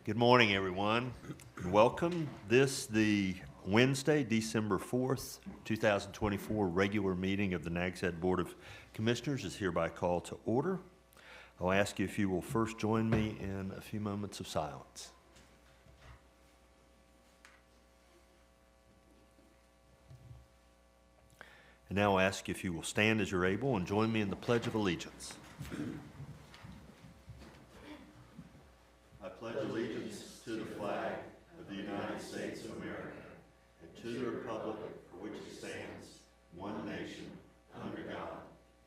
Good morning, everyone, and welcome. The Wednesday, December 4th, 2024 regular meeting of the Nags Board of Commissioners is hereby called to order. I'll ask you if you will first join me in a few moments of silence. And now I'll ask you if you will stand as you're able and join me in the Pledge of Allegiance. I pledge allegiance to the flag of the United States of America and to the republic for which it stands, one nation, under God,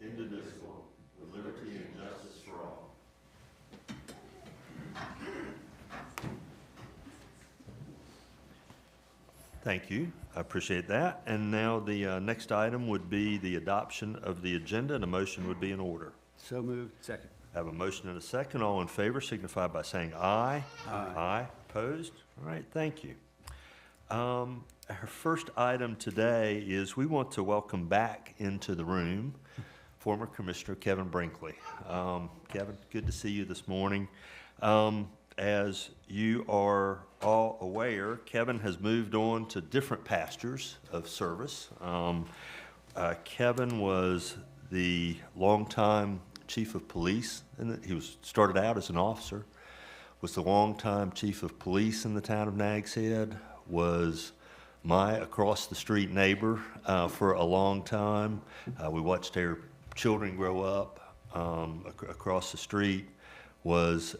indivisible, with liberty and justice for all. Thank you. I appreciate that. And now the next item would be the adoption of the agenda, and a motion would be in order. So moved. Second. I have a motion and a second. All in favor signify by saying aye. Aye. Aye. Opposed? All right, thank you. Our first item today is we want to welcome back into the room former Commissioner Kevin Brinkley. Kevin, good to see you this morning. As you are all aware, Kevin has moved on to different pastures of service. Kevin was the longtime chief of police, and he started out as an officer, was the longtime chief of police in the town of Nags Head, was my across the street neighbor for a long time. We watched our children grow up across the street, was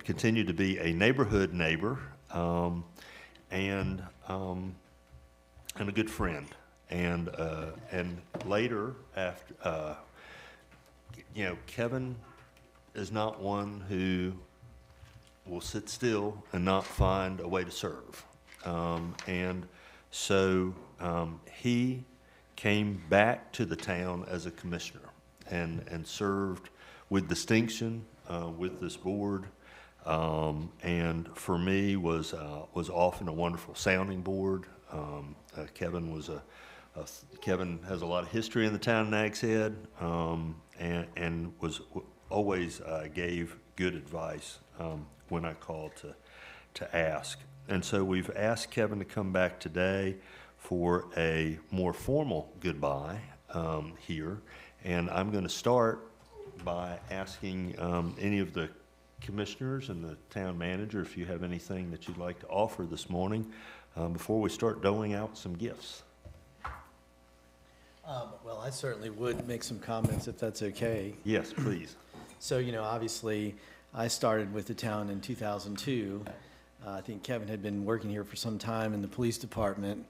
continued to be a neighborhood neighbor, and a good friend. And later, after Kevin is not one who will sit still and not find a way to serve. And so he came back to the town as a commissioner and served with distinction with this board, and for me was often a wonderful sounding board. Kevin has a lot of history in the town of Nags Head, and was always gave good advice when I called to ask. And so we've asked Kevin to come back today for a more formal goodbye here, and I'm going to start by asking any of the commissioners and the town manager if you have anything that you'd like to offer this morning before we start doling out some gifts. Well, I certainly would make some comments if that's okay. Yes, please. So, obviously, I started with the town in 2002. I think Kevin had been working here for some time in the police department,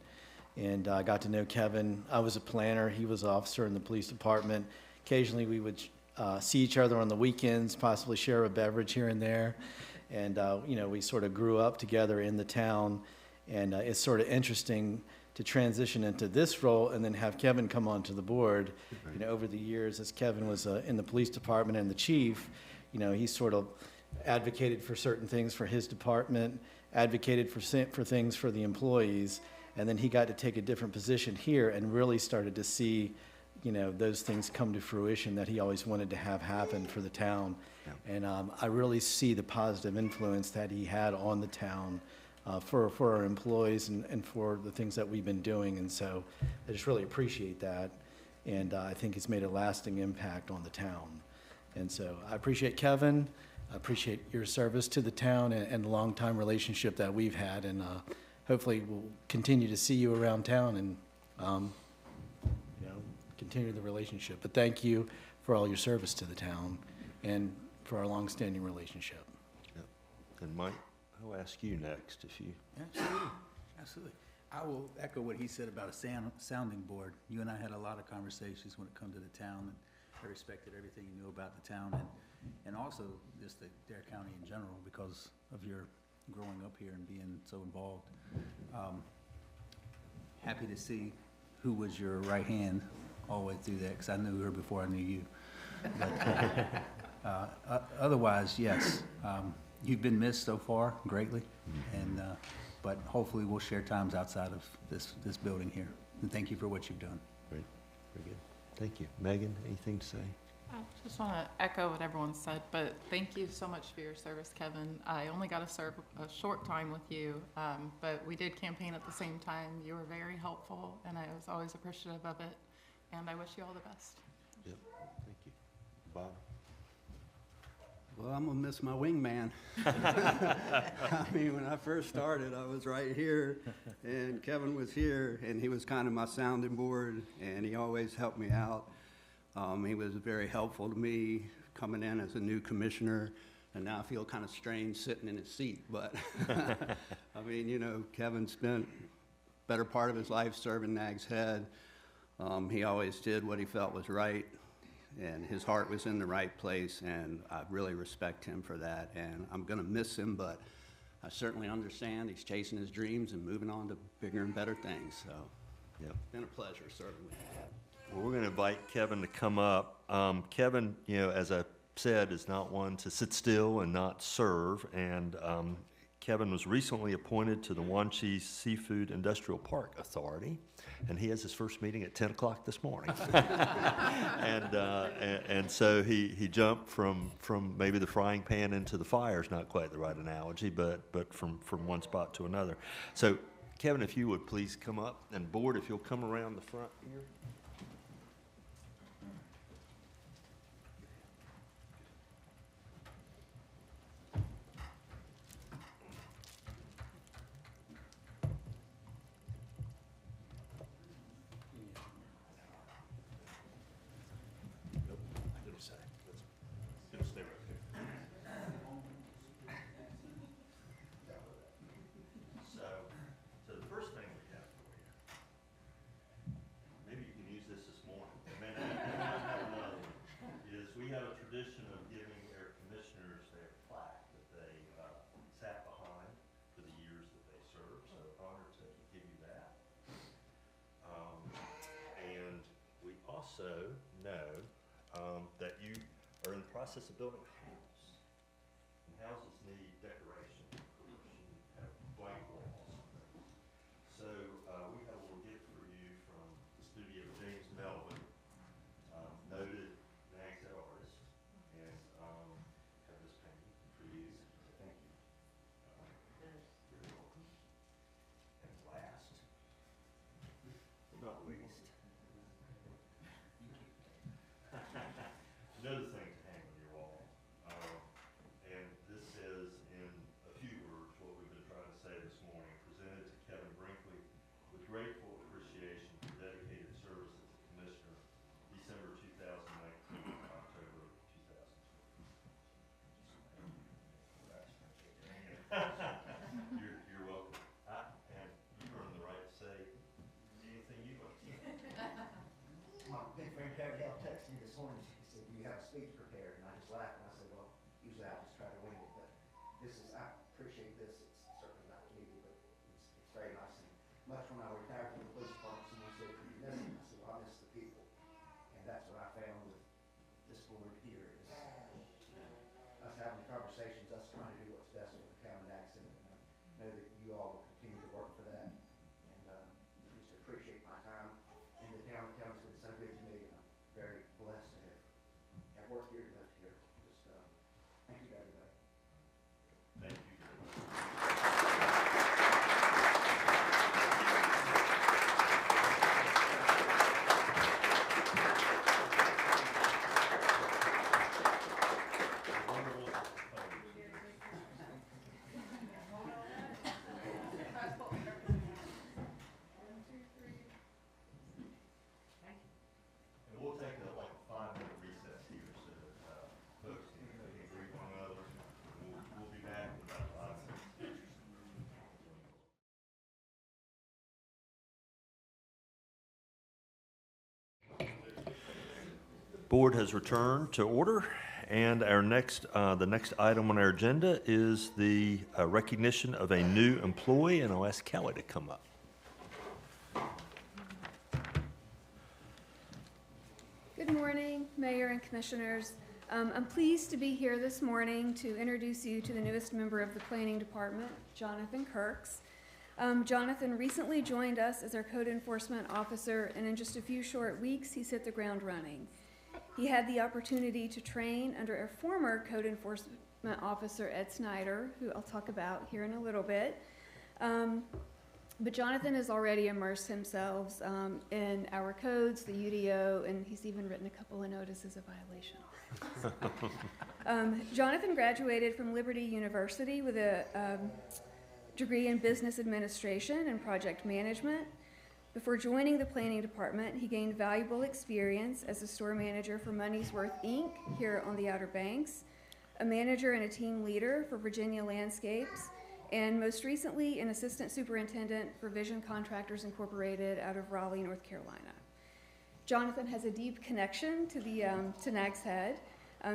and I got to know Kevin. I was a planner. He was an officer in the police department. Occasionally, we would see each other on the weekends, possibly share a beverage here and there. And, we sort of grew up together in the town, and it's sort of interesting to transition into this role and then have Kevin come onto the board. Over the years, as Kevin was in the police department and the chief, he sort of advocated for certain things for his department, advocated for things for the employees, and then he got to take a different position here and really started to see, those things come to fruition that he always wanted to have happen for the town. Yeah. And I really see the positive influence that he had on the town for our employees and for the things that we've been doing. And so I just really appreciate that. And I think it's made a lasting impact on the town. And so I appreciate Kevin. I appreciate your service to the town and the long-time relationship that we've had. And hopefully we'll continue to see you around town and, continue the relationship. But thank you for all your service to the town and for our long-standing relationship. Yep. And Mike, I'll ask you next if you... Absolutely. I will echo what he said about a sounding board. You and I had a lot of conversations when it comes to the town, and I respected everything you knew about the town and also just the Dare County in general because of your growing up here and being so involved. Happy to see who was your right hand all the way through that, because I knew her before I knew you. But, otherwise, yes, you've been missed so far greatly, and but hopefully we'll share times outside of this building here. And thank you for what you've done. Great, very good. Thank you. Megan, anything to say? I just want to echo what everyone said, but thank you so much for your service, Kevin. I only got to serve a short time with you, but we did campaign at the same time. You were very helpful, and I was always appreciative of it, and I wish you all the best. Yep, thank you. Bob? Well, I'm gonna miss my wingman. I mean, when I first started, I was right here, and Kevin was here, and he was kind of my sounding board, and he always helped me out. He was very helpful to me coming in as a new commissioner, and now I feel kind of strange sitting in his seat, but I mean, you know, Kevin spent better part of his life serving Nags Head. He always did what he felt was right, and his heart was in the right place, and I really respect him for that, and I'm gonna miss him, but I certainly understand he's chasing his dreams and moving on to bigger and better things, so Yep. it's been a pleasure serving with you. Well, we're going to invite Kevin to come up. Kevin, you know, as I said, is not one to sit still and not serve. And Kevin was recently appointed to the Wanchee Seafood Industrial Park Authority, and he has his first meeting at 10 o'clock this morning. and so he jumped from maybe the frying pan into the fire is not quite the right analogy, but from one spot to another. So, Kevin, if you would please come up, and board, if you'll come around the front here. So the first thing we have for you, maybe you can use this morning, is we have a tradition of giving our commissioners their plaque that they sat behind for the years that they served, so honored to give you that. And we also know that you are in the process of building a house. And houses need decoration, of course. You have blank walls. So we have a little gift for you from the studio of James Melvin, noted Nags Head artist, and have this painting for you. Thank you. You're welcome. And last, but not least, another thing to hang on your wall. And this is, in a few words, what we've been trying to say this morning, presented to Kevin Brinkley with grateful appreciation for dedicated service as a commissioner, December 2019, October 2020. You're welcome. And you earn the right to say anything you want. My big friend Terry Hale texted me this morning. He said, "Do you have a speech prepared?" And I just laughed and I said, "Well, usually I just try to wing it, but I appreciate this. It's certainly not easy, but it's very nice." And much when I retired from the police department, someone said, "Do you miss them?" I said, "Well, I miss the people." And that's what I found with this board here is us having conversations, us trying to do what's best for the town of Nags, and I know that you all will continue to work for that. And just appreciate my time in the town. The town's been so good to me, and I'm very blessed to have worked here and lived here. Just thank you to everybody. Thank you. And we'll take like a 5-minute recess here so that folks can greet one another. We'll be back in about 5 minutes. Board has returned to order, and our the next item on our agenda is the recognition of a new employee, and I'll ask Kelly to come up. Good morning, Mayor and Commissioners. I'm pleased to be here this morning to introduce you to the newest member of the Planning Department, Jonathan Kirks. Jonathan recently joined us as our Code Enforcement Officer, and in just a few short weeks, he's hit the ground running. He had the opportunity to train under a former code enforcement officer, Ed Snyder, who I'll talk about here in a little bit. But Jonathan has already immersed himself in our codes, the UDO, and he's even written a couple of notices of violation. Jonathan graduated from Liberty University with a degree in business administration and project management. Before joining the planning department, he gained valuable experience as a store manager for Money's Worth Inc. here on the Outer Banks, a manager and a team leader for Virginia Landscapes, and most recently an assistant superintendent for Vision Contractors Incorporated out of Raleigh, North Carolina. Jonathan has a deep connection to Nags Head.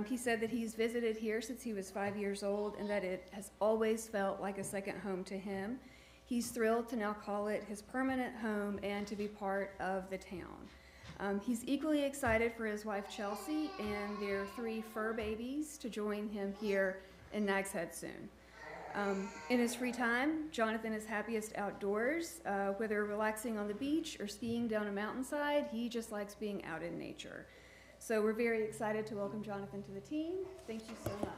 He said that he's visited here since he was 5 years old and that it has always felt like a second home to him. He's thrilled to now call it his permanent home and to be part of the town. He's equally excited for his wife Chelsea and their 3 fur babies to join him here in Nags Head soon. In his free time, Jonathan is happiest outdoors, whether relaxing on the beach or skiing down a mountainside. He just likes being out in nature. So we're very excited to welcome Jonathan to the team. Thank you so much.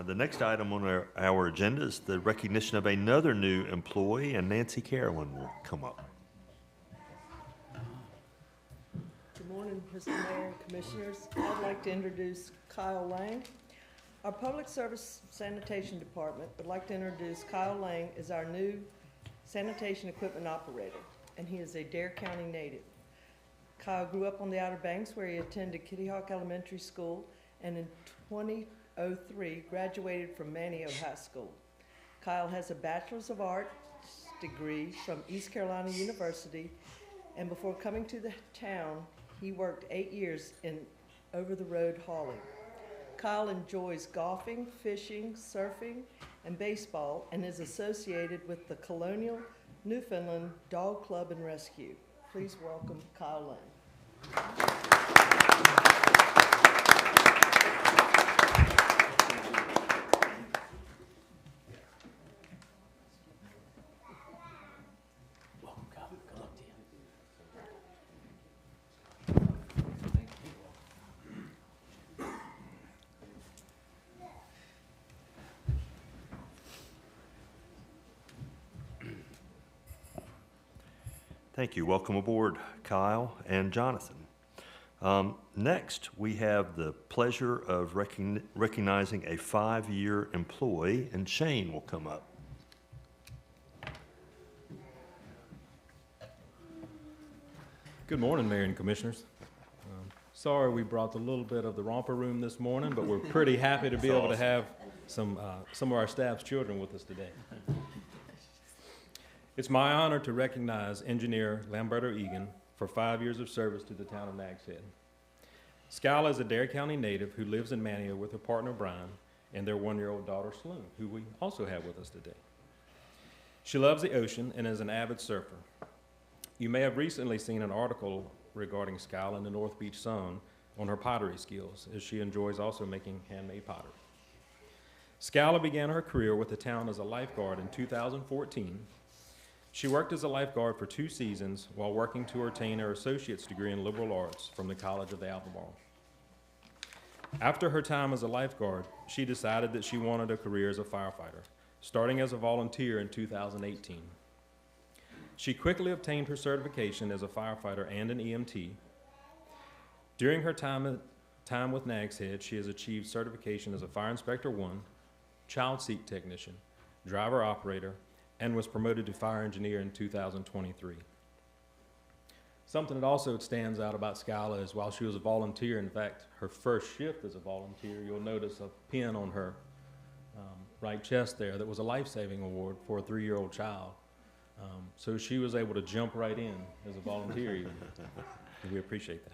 The next item on our agenda is the recognition of another new employee, and Nancy Carolyn will come up. Good morning, Mr. Mayor and Commissioners. I'd like to introduce Kyle Lang. Our Public Service Sanitation Department would like to introduce Kyle Lang as our new sanitation equipment operator, and he is a Dare County native. Kyle grew up on the Outer Banks where he attended Kitty Hawk Elementary School, and in 2003 graduated from Manteo High School. Kyle has a Bachelor's of Arts degree from East Carolina University, and before coming to the town, he worked 8 years in over-the-road hauling. Kyle enjoys golfing, fishing, surfing, and baseball, and is associated with the Colonial Newfoundland Dog Club and Rescue. Please welcome Kyle Lang. Thank you. Welcome aboard, Kyle and Jonathan. Next, we have the pleasure of recognizing a 5-year employee, and Shane will come up. Good morning, Mayor and Commissioners. Sorry we brought a little bit of the romper room this morning, but we're pretty happy to be able to have some of our staff's children with us today. It's my honor to recognize Engineer Lamberto Egan for 5 years of service to the town of Nags Head. Skyla is a Dare County native who lives in Manteo with her partner Brian and their 1-year-old daughter Sloan, who we also have with us today. She loves the ocean and is an avid surfer. You may have recently seen an article regarding Skyla in the North Beach Sun on her pottery skills, as she enjoys also making handmade pottery. Skyla began her career with the town as a lifeguard in 2014. She worked as a lifeguard for 2 seasons while working to obtain her associate's degree in liberal arts from the College of the Albemarle. After her time as a lifeguard, she decided that she wanted a career as a firefighter, starting as a volunteer in 2018. She quickly obtained her certification as a firefighter and an EMT. During her time with Nags Head, she has achieved certification as a Fire Inspector 1, Child Seat Technician, Driver Operator, and was promoted to Fire Engineer in 2023. Something that also stands out about Skyla is while she was a volunteer, in fact, her first shift as a volunteer, you'll notice a pin on her right chest there that was a life-saving award for a 3-year-old child. So she was able to jump right in as a volunteer even. We appreciate that.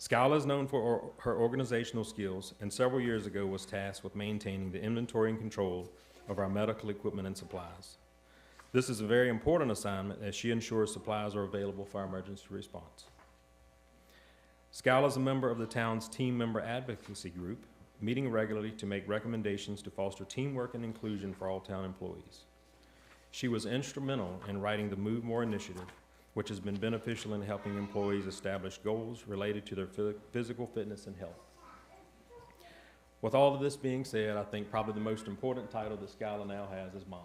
Skyla is known for her organizational skills and several years ago was tasked with maintaining the inventory and control of our medical equipment and supplies. This is a very important assignment as she ensures supplies are available for our emergency response. Skyla is a member of the town's team member advocacy group, meeting regularly to make recommendations to foster teamwork and inclusion for all town employees. She was instrumental in writing the Move More initiative, which has been beneficial in helping employees establish goals related to their physical fitness and health. With all of this being said, I think probably the most important title that Skyla now has is Mom.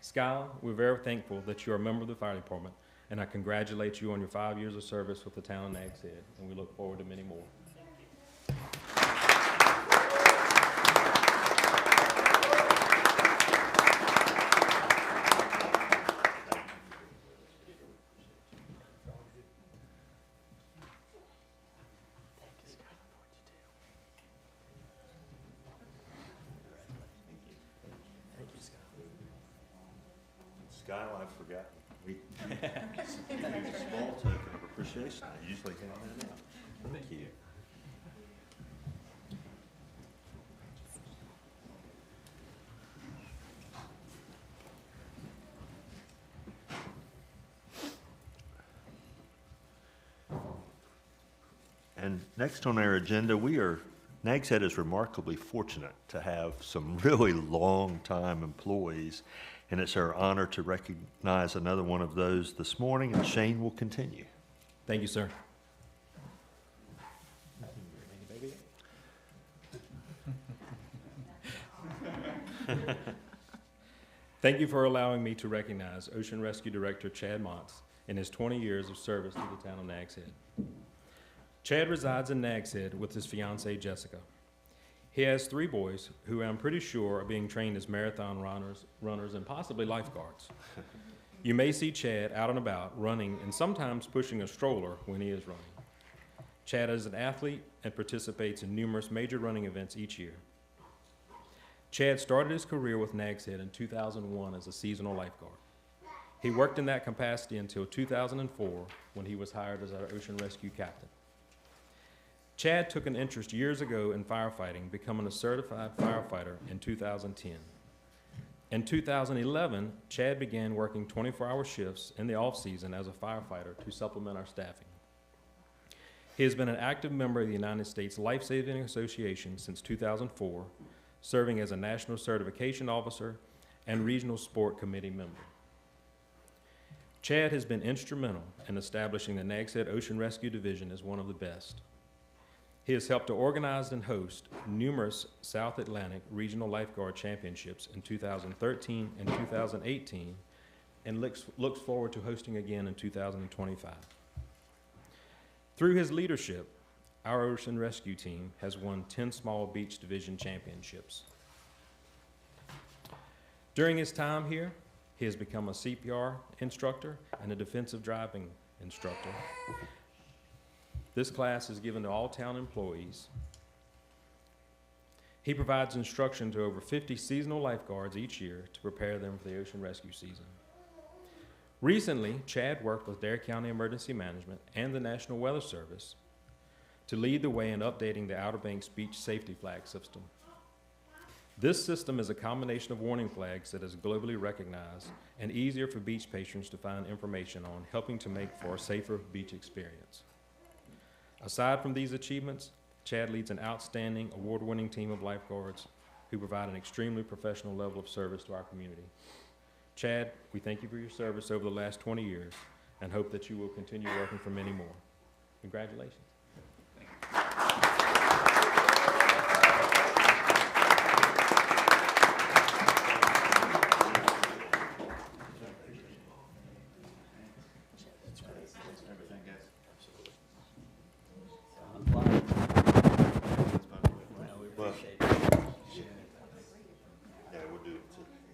Skyla, we're very thankful that you're a member of the fire department, and I congratulate you on your 5 years of service with the town of Nags Head, and we look forward to many more. Skyla, I've forgotten. We a small token of appreciation. I usually hand that out. Thank you. And next on our agenda, Nags Head is remarkably fortunate to have some really long-time employees, and it's our honor to recognize another one of those this morning, and Shane will continue. Thank you, sir. Thank you for allowing me to recognize Ocean Rescue Director Chad Montz in his 20 years of service to the town of Nags Head. Chad resides in Nags Head with his fiancée, Jessica. He has 3 boys who I'm pretty sure are being trained as marathon runners and possibly lifeguards. You may see Chad out and about running and sometimes pushing a stroller when he is running. Chad is an athlete and participates in numerous major running events each year. Chad started his career with Nags Head in 2001 as a seasonal lifeguard. He worked in that capacity until 2004 when he was hired as our ocean rescue captain. Chad took an interest years ago in firefighting, becoming a certified firefighter in 2010. In 2011, Chad began working 24-hour shifts in the off-season as a firefighter to supplement our staffing. He has been an active member of the United States Life Saving Association since 2004, serving as a National Certification Officer and Regional Sport Committee member. Chad has been instrumental in establishing the Nags Head Ocean Rescue Division as one of the best. He has helped to organize and host numerous South Atlantic Regional Lifeguard Championships in 2013 and 2018, and looks forward to hosting again in 2025. Through his leadership, our Ocean Rescue Team has won 10 Small Beach Division Championships. During his time here, he has become a CPR instructor and a defensive driving instructor. This class is given to all town employees. He provides instruction to over 50 seasonal lifeguards each year to prepare them for the ocean rescue season. Recently, Chad worked with Dare County Emergency Management and the National Weather Service to lead the way in updating the Outer Banks Beach Safety Flag system. This system is a combination of warning flags that is globally recognized and easier for beach patrons to find information on, helping to make for a safer beach experience. Aside from these achievements, Chad leads an outstanding, award-winning team of lifeguards who provide an extremely professional level of service to our community. Chad, we thank you for your service over the last 20 years and hope that you will continue working for many more. Congratulations.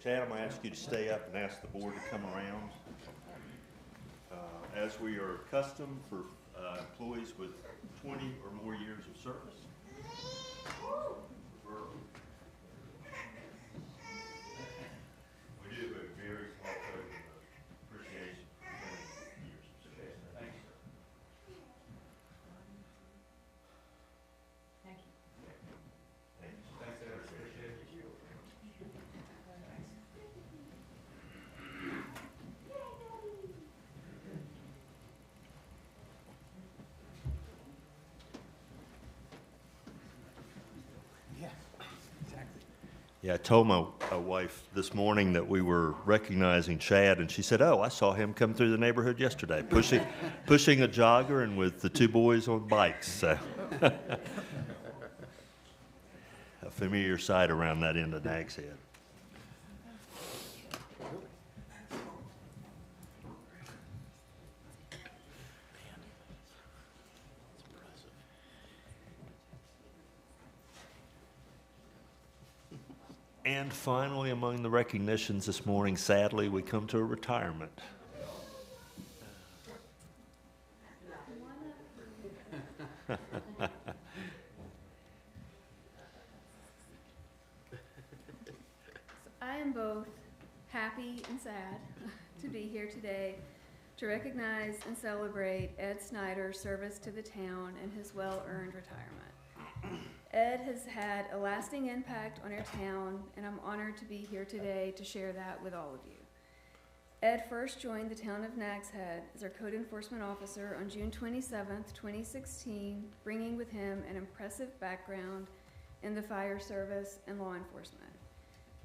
Chad, I'm going to ask you to stay up and ask the board to come around. As we are accustomed for employees with 20 or more years of service. We do a very small token of appreciation for 20 years of service. Thanks, sir. Yeah, I told my wife this morning that we were recognizing Chad, and she said, "Oh, I saw him come through the neighborhood yesterday, pushing a jogger and with the two boys on bikes." So, a familiar sight around that end of Nags Head. And finally, among the recognitions this morning, sadly, we come to a retirement. I am both happy and sad to be here today to recognize and celebrate Ed Snyder's service to the town and his well-earned retirement. Ed has had a lasting impact on our town, and I'm honored to be here today to share that with all of you. Ed first joined the town of Nags Head as our code enforcement officer on June 27th, 2016, bringing with him an impressive background in the fire service and law enforcement.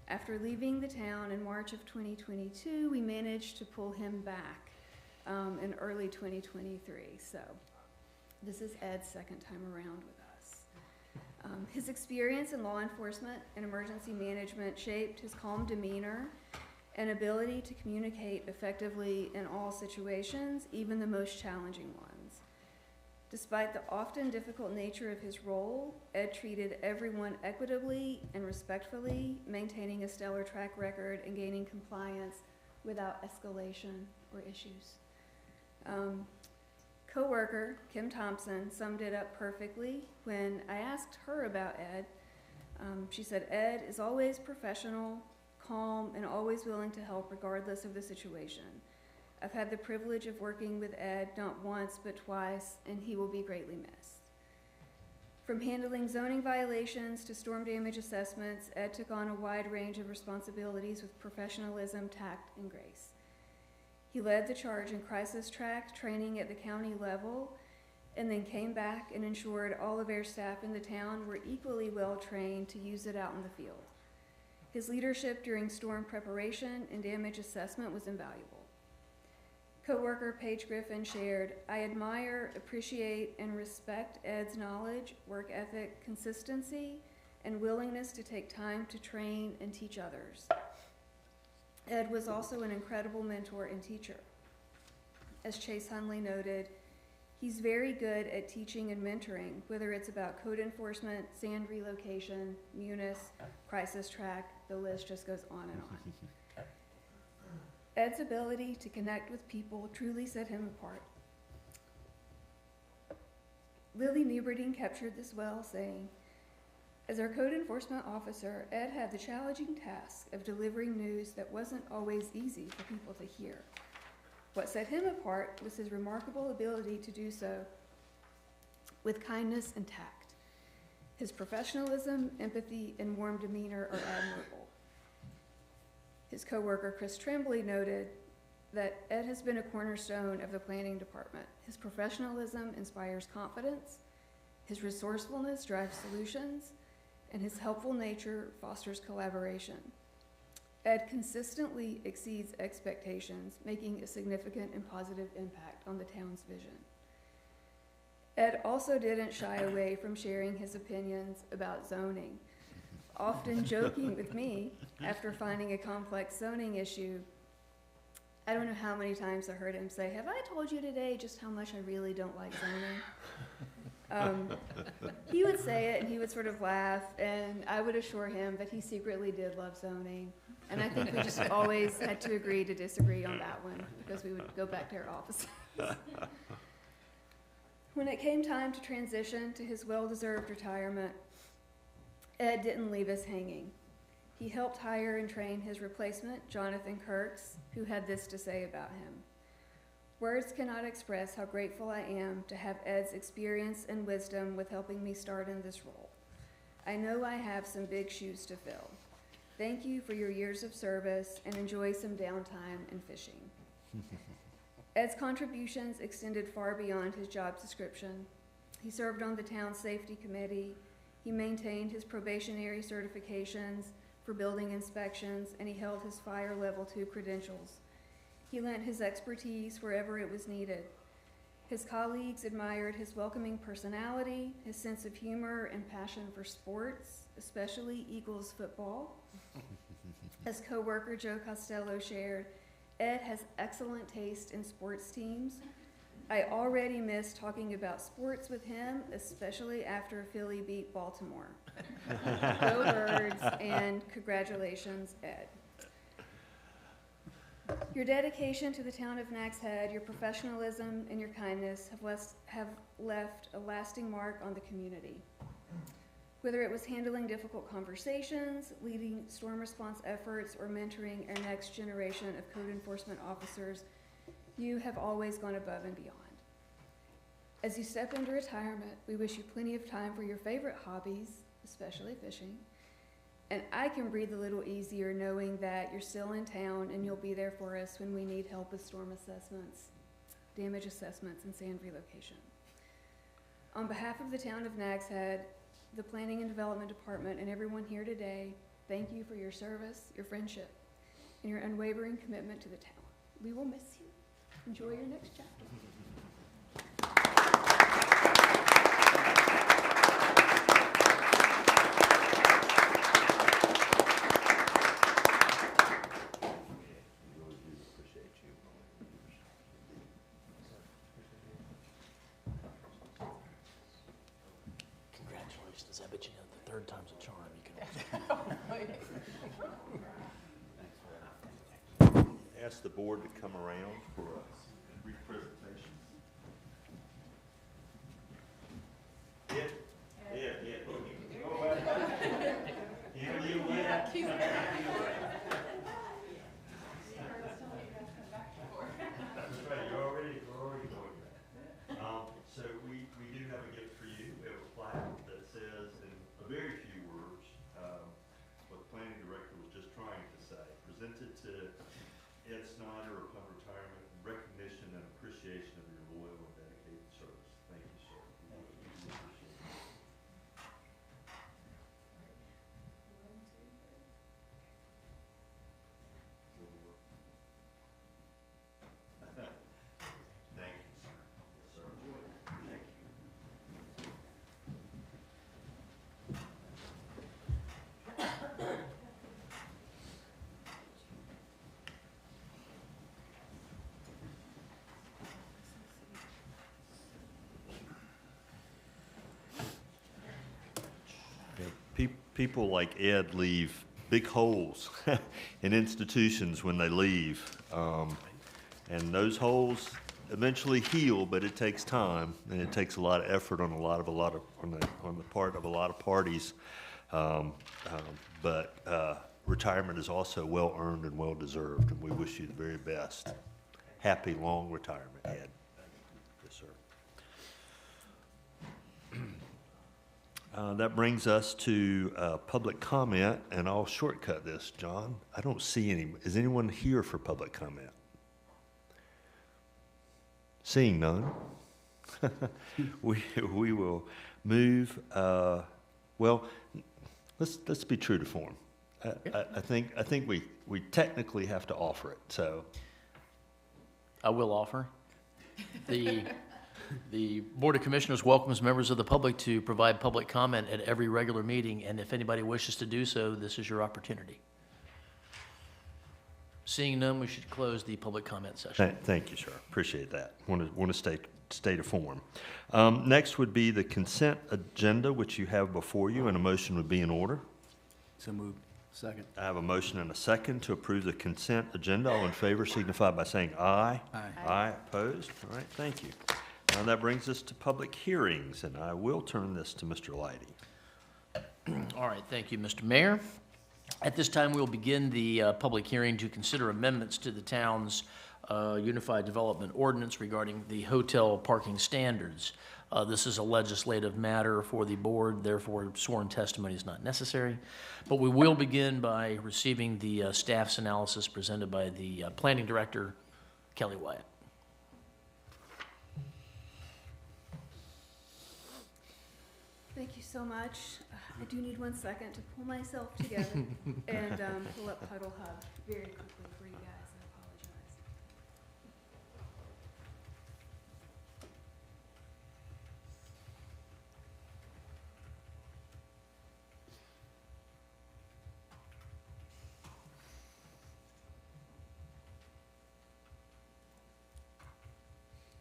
After leaving the town in March of 2022, we managed to pull him back in early 2023. So this is Ed's second time around with us. His experience in law enforcement and emergency management shaped his calm demeanor and ability to communicate effectively in all situations, even the most challenging ones. Despite the often difficult nature of his role, Ed treated everyone equitably and respectfully, maintaining a stellar track record and gaining compliance without escalation or issues. Co-worker Kim Thompson summed it up perfectly when I asked her about Ed. She said, "Ed is always professional, calm, and always willing to help regardless of the situation. I've had the privilege of working with Ed not once but twice, and he will be greatly missed." From handling zoning violations to storm damage assessments, Ed took on a wide range of responsibilities with professionalism, tact, and grace. He led the charge in crisis track training at the county level, and then came back and ensured all of our staff in the town were equally well trained to use it out in the field. His leadership during storm preparation and damage assessment was invaluable. Co-worker Paige Griffin shared, "I admire, appreciate, and respect Ed's knowledge, work ethic, consistency, and willingness to take time to train and teach others." Ed was also an incredible mentor and teacher. As Chase Hunley noted, he's very good at teaching and mentoring, whether it's about code enforcement, sand relocation, munis, crisis track, the list just goes on and on. Ed's ability to connect with people truly set him apart. Lily Nieberding captured this well, saying, "As our code enforcement officer, Ed had the challenging task of delivering news that wasn't always easy for people to hear. What set him apart was his remarkable ability to do so with kindness and tact. His professionalism, empathy, and warm demeanor are admirable." His coworker Chris Tremblay noted that Ed has been a cornerstone of the planning department. His professionalism inspires confidence, his resourcefulness drives solutions, and his helpful nature fosters collaboration. Ed consistently exceeds expectations, making a significant and positive impact on the town's vision. Ed also didn't shy away from sharing his opinions about zoning, often joking with me after finding a complex zoning issue. I don't know how many times I heard him say, "Have I told you today just how much I really don't like zoning?" He would say it and he would sort of laugh, and I would assure him that he secretly did love zoning. And I think we just always had to agree to disagree on that one because we would go back to our offices. When it came time to transition to his well-deserved retirement, Ed didn't leave us hanging. He helped hire and train his replacement, Jonathan Kirks, who had this to say about him. "Words cannot express how grateful I am to have Ed's experience and wisdom with helping me start in this role. I know I have some big shoes to fill. Thank you for your years of service and enjoy some downtime and fishing." Ed's contributions extended far beyond his job description. He served on the town's safety committee. He maintained his probationary certifications, for building inspections, and he held his fire level 2 credentials. He lent his expertise wherever it was needed. His colleagues admired his welcoming personality, his sense of humor, and passion for sports, especially Eagles football. As coworker Joe Costello shared, Ed has excellent taste in sports teams. I already miss talking about sports with him, especially after Philly beat Baltimore. Go Birds, and congratulations, Ed. Your dedication to the town of Nags Head, your professionalism, and your kindness have left a lasting mark on the community. Whether it was handling difficult conversations, leading storm response efforts, or mentoring our next generation of code enforcement officers, you have always gone above and beyond. As you step into retirement, we wish you plenty of time for your favorite hobbies, especially fishing. And I can breathe a little easier knowing that you're still in town and you'll be there for us when we need help with storm assessments, damage assessments, and sand relocation. On behalf of the town of Nags Head, the Planning and Development Department, and everyone here today, thank you for your service, your friendship, and your unwavering commitment to the town. We will miss you. Enjoy your next chapter. Congratulations. I bet you know the third time's a charm. You can Ask the board to come around for a brief presentation. Go back. You That's right, you're already going back. So we do have a gift for you. We have a plaque that says in a very few words what the planning director was just trying to say. Presented to Ed Snyder upon retirement, in recognition and appreciation of your loyal and dedicated service. Thank you, sir. We appreciate it. Thank you, sir. Yes, sir. Thank you. People like Ed leave big holes in institutions when they leave. And those holes eventually heal, but it takes time, and it takes a lot of effort on the part of a lot of parties. But retirement is also well-earned and well-deserved, and we wish you the very best. Happy, long retirement, Ed. Yes, sir. That brings us to public comment, and I'll shortcut this, John. I don't see any. Is anyone here for public comment? Seeing none, we will move. Well, let's be true to form. I think we technically have to offer it. So I will offer. The Board of Commissioners welcomes members of the public to provide public comment at every regular meeting, and if anybody wishes to do so, this is your opportunity. Seeing none, we should close the public comment session. Thank you, sir. Appreciate that. Want to stay to form. Next would be the consent agenda, which you have before you, and a motion would be in order. So moved. Second. I have a motion and a second to approve the consent agenda. All in favor signify by saying aye. Aye. Aye. Opposed? All right, thank you. Now that brings us to public hearings, and I will turn this to Mr. Leidy. All right, thank you, Mr. Mayor. At this time, we'll begin the public hearing to consider amendments to the town's Unified Development Ordinance regarding the hotel parking standards. This is a legislative matter for the board, therefore sworn testimony is not necessary. But we will begin by receiving the staff's analysis presented by the Planning Director, Kelly Wyatt. Thank you so much. I do need 1 second to pull myself together and pull up Huddle Hub very quickly for you guys. I apologize.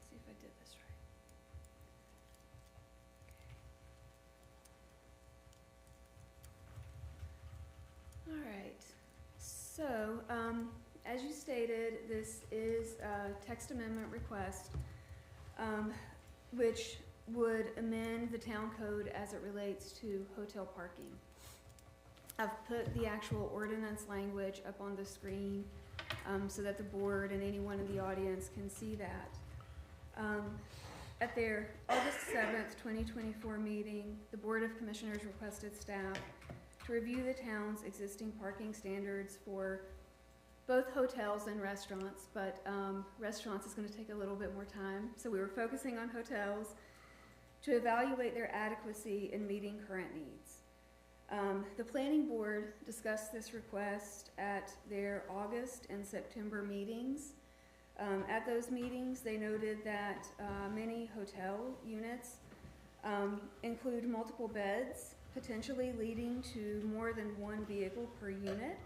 See if I did this right. All right, so, as you stated, this is a text amendment request, which would amend the town code as it relates to hotel parking. I've put the actual ordinance language up on the screen, so that the board and anyone in the audience can see that. At their August 7th, 2024 meeting, the Board of Commissioners requested staff to review the town's existing parking standards for both hotels and restaurants, but restaurants is going to take a little bit more time. So we were focusing on hotels to evaluate their adequacy in meeting current needs. The planning board discussed this request at their August and September meetings. At those meetings, they noted that many hotel units include multiple beds, potentially leading to more than one vehicle per unit.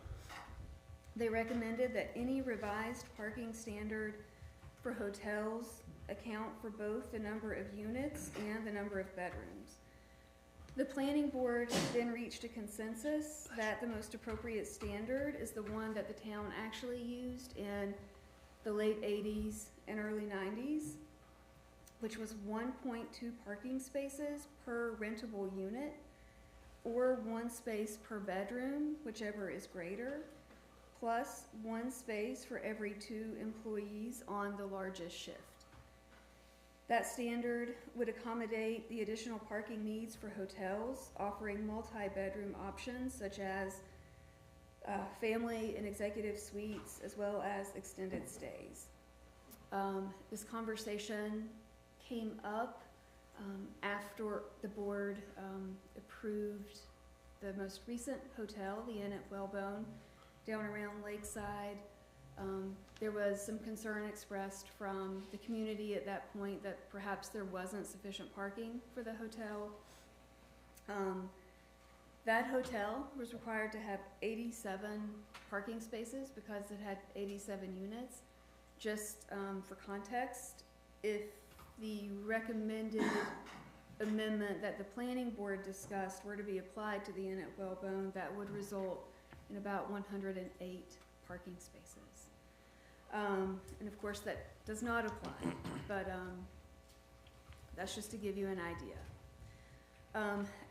They recommended that any revised parking standard for hotels account for both the number of units and the number of bedrooms. The planning board then reached a consensus that the most appropriate standard is the one that the town actually used in the late 80s and early 90s, which was 1.2 parking spaces per rentable unit, or 1 space per bedroom, whichever is greater, plus 1 space for every 2 employees on the largest shift. That standard would accommodate the additional parking needs for hotels, offering multi-bedroom options such as family and executive suites, as well as extended stays. This conversation came up after the board approved the most recent hotel, the Inn at Whalebone, down around Lakeside. There was some concern expressed from the community at that point that perhaps there wasn't sufficient parking for the hotel. That hotel was required to have 87 parking spaces because it had 87 units. Just for context, if the recommended amendment that the planning board discussed were to be applied to the Inn at Whalebone, that would result in about 108 parking spaces. And of course, that does not apply, but that's just to give you an idea.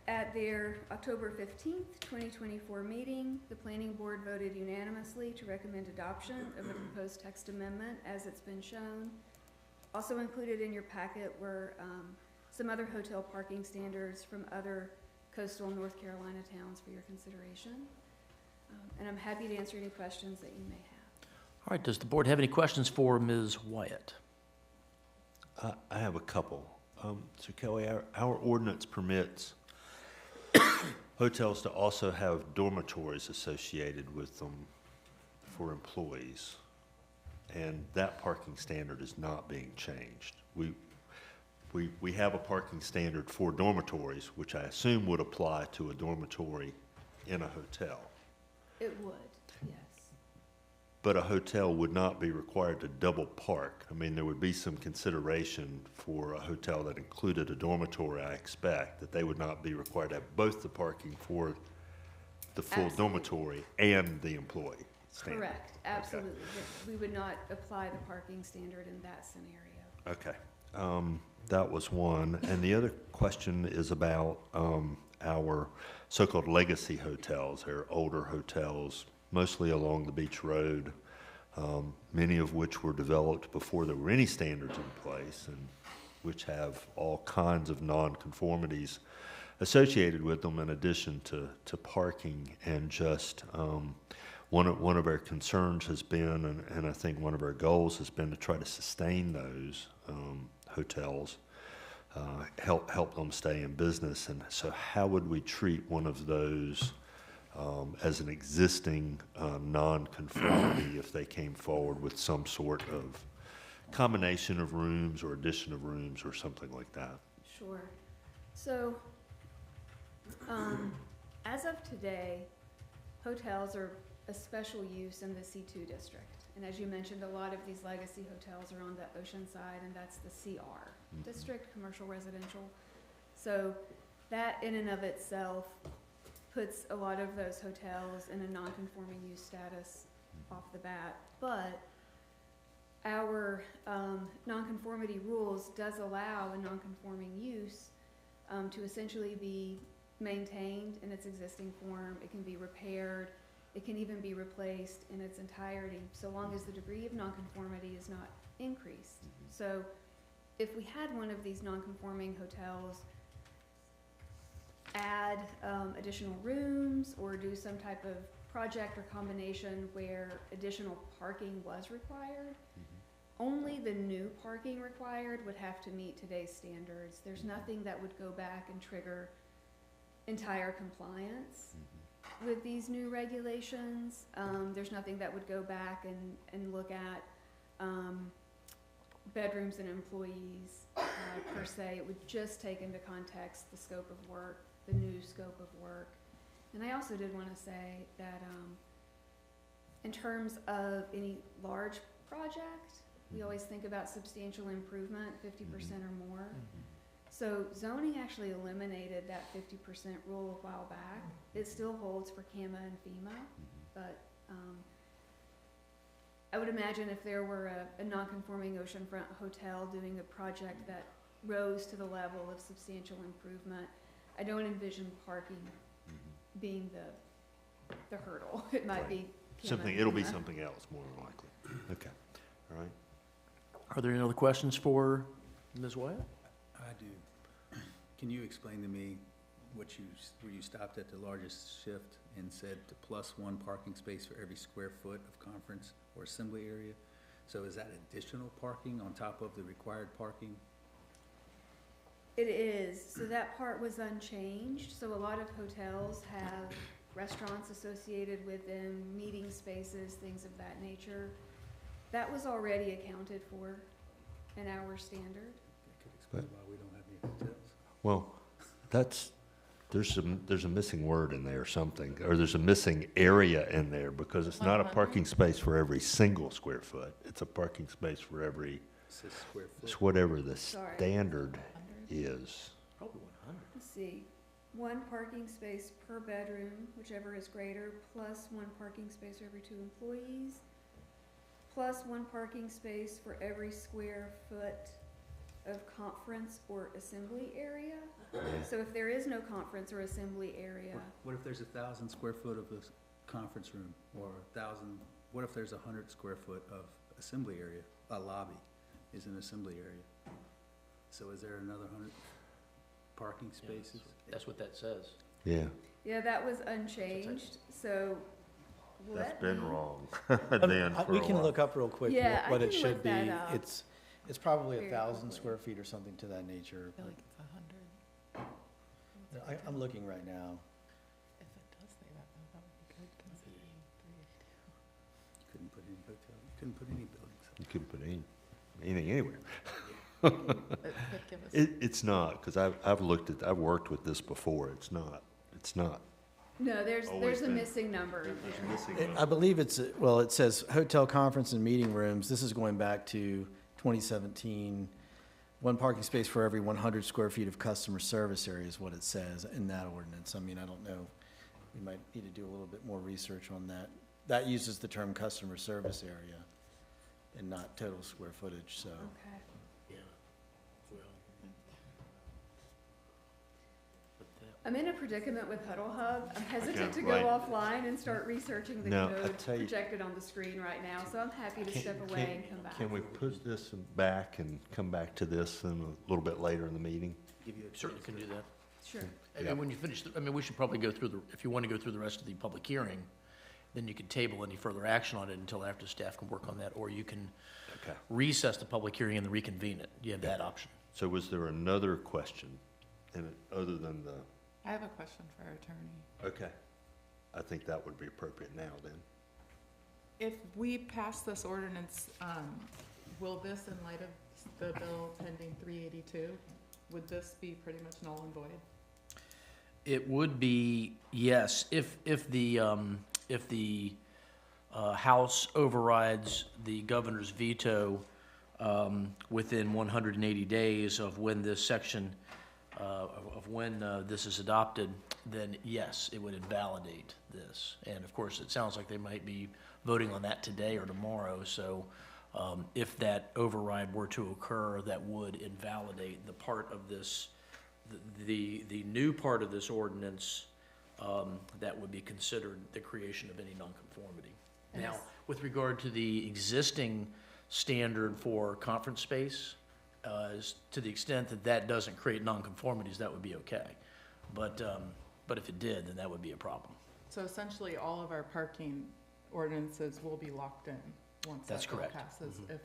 At their October 15th, 2024 meeting, the planning board voted unanimously to recommend adoption of the proposed text amendment as it's been shown. Also included in your packet were some other hotel parking standards from other coastal North Carolina towns for your consideration. And I'm happy to answer any questions that you may have. All right, does the board have any questions for Ms. Wyatt? I have a couple. So Kelly, our ordinance permits hotels to also have dormitories associated with them for employees. And that parking standard is not being changed. We have a parking standard for dormitories, which I assume would apply to a dormitory in a hotel. It would, yes. But a hotel would not be required to double park. I mean, there would be some consideration for a hotel that included a dormitory, I expect, that they would not be required to have both the parking for the full Absolutely. dormitory and the employee standard. Correct, absolutely. We would not apply the parking standard in that scenario. Okay, that was one. And the other question is about our so-called legacy hotels. They're older hotels, mostly along the beach road, many of which were developed before there were any standards in place, and which have all kinds of nonconformities associated with them in addition to parking. And just one of our concerns has been, and I think one of our goals has been to try to sustain those hotels help them stay in business. And so how would we treat one of those as an existing non-conformity if they came forward with some sort of combination of rooms or addition of rooms or something like that? Sure. So, as of today, hotels are a special use in the C2 district. And as you mentioned, a lot of these legacy hotels are on the ocean side, and that's the CR district, commercial residential. So that in and of itself puts a lot of those hotels in a non-conforming use status off the bat. But our nonconformity rules does allow a nonconforming use to essentially be maintained in its existing form. It can be repaired. It can even be replaced in its entirety, so long as the degree of nonconformity is not increased. So if we had one of these nonconforming hotels add additional rooms or do some type of project or combination where additional parking was required, only the new parking required would have to meet today's standards. There's nothing that would go back and trigger entire compliance with these new regulations. There's nothing that would go back and look at bedrooms and employees per se. It would just take into context the scope of work, the new scope of work. And I also did want to say that in terms of any large project, we always think about substantial improvement, 50% or more. So zoning actually eliminated that 50% rule a while back. It still holds for CAMA and FEMA, but I would imagine if there were a non-conforming oceanfront hotel doing a project that rose to the level of substantial improvement, I don't envision parking being the hurdle. It might be CAMA and It'll be FEMA. something else more than likely. Okay, all right. Are there any other questions for Ms. Wyatt? I do. Can you explain to me where you stopped at the largest shift and said to +1 parking space for every square foot of conference or assembly area? So is that additional parking on top of the required parking? It is. So that part was unchanged. So a lot of hotels have restaurants associated with them, meeting spaces, things of that nature. That was already accounted for in our standard. That could explain why we don't have any hotels. Well, there's a missing word in there or something, or there's a missing area in there, because it's not a 100? parking space for every single square foot. It's a parking space for every, It says square foot. it's whatever the Sorry. standard is. Probably 100. Let's see, 1 parking space per bedroom, whichever is greater, plus 1 parking space for every 2 employees, plus 1 parking space for every square foot of conference or assembly area. So if there is no conference or assembly area, What if there's 1,000 square foot of a conference room, or 1,000, what if there's 100 square foot of assembly area? A lobby is an assembly area. So is there another 100 parking spaces? That's what that says. Yeah, yeah, that was unchanged, so that's let been me- wrong then for We a can while. look up real quick Yeah, I what it can should look be. that up. It's probably Very 1,000 quickly. square feet or something to that nature. I feel like it's 100. I'm looking right now. If it does say that, though, that would be good, considering You couldn't put any hotel, you couldn't put any buildings up. You couldn't put anything anywhere. it could give us. It's not, because I've worked with this before. It's not. No, there's Always a been. missing number. I believe it says hotel, conference, and meeting rooms. This is going back to 2017. 1 parking space for every 100 square feet of customer service area is what it says in that ordinance. I mean, I don't know. We might need to do a little bit more research on that. That uses the term customer service area and not total square footage, so. Okay. Yeah. Well, but that- I'm in a predicament with Huddle Hub. I'm hesitant to go right. offline and start researching the No, I code tell you- projected on the screen right now, so I'm happy to step away and come back. Can we put this back and come back to this in a little bit later in the meeting? Give you a Certainly can do that. Sure. And when you finish, we should probably go through if you want to go through the rest of the public hearing, then you could table any further action on it until after staff can work on that, or you can Okay. recess the public hearing and reconvene it. You have that option. So was there another question in it, other than the, I have a question for our attorney. okay. I think that would be appropriate now then. If we pass this ordinance, will this, in light of the bill pending 382, would this be pretty much null and void? It would be, yes, if the House overrides the governor's veto within 180 days of when this section, of when this is adopted, then yes, it would invalidate this. And of course, it sounds like they might be voting on that today or tomorrow, so if that override were to occur, that would invalidate the part of this, the new part of this ordinance that would be considered the creation of any nonconformity. And Now, this- with regard to the existing standard for conference space, to the extent that that doesn't create nonconformities, that would be okay. But if it did, then that would be a problem. So essentially, all of our parking ordinances will be locked in once That's that bill correct. passes. If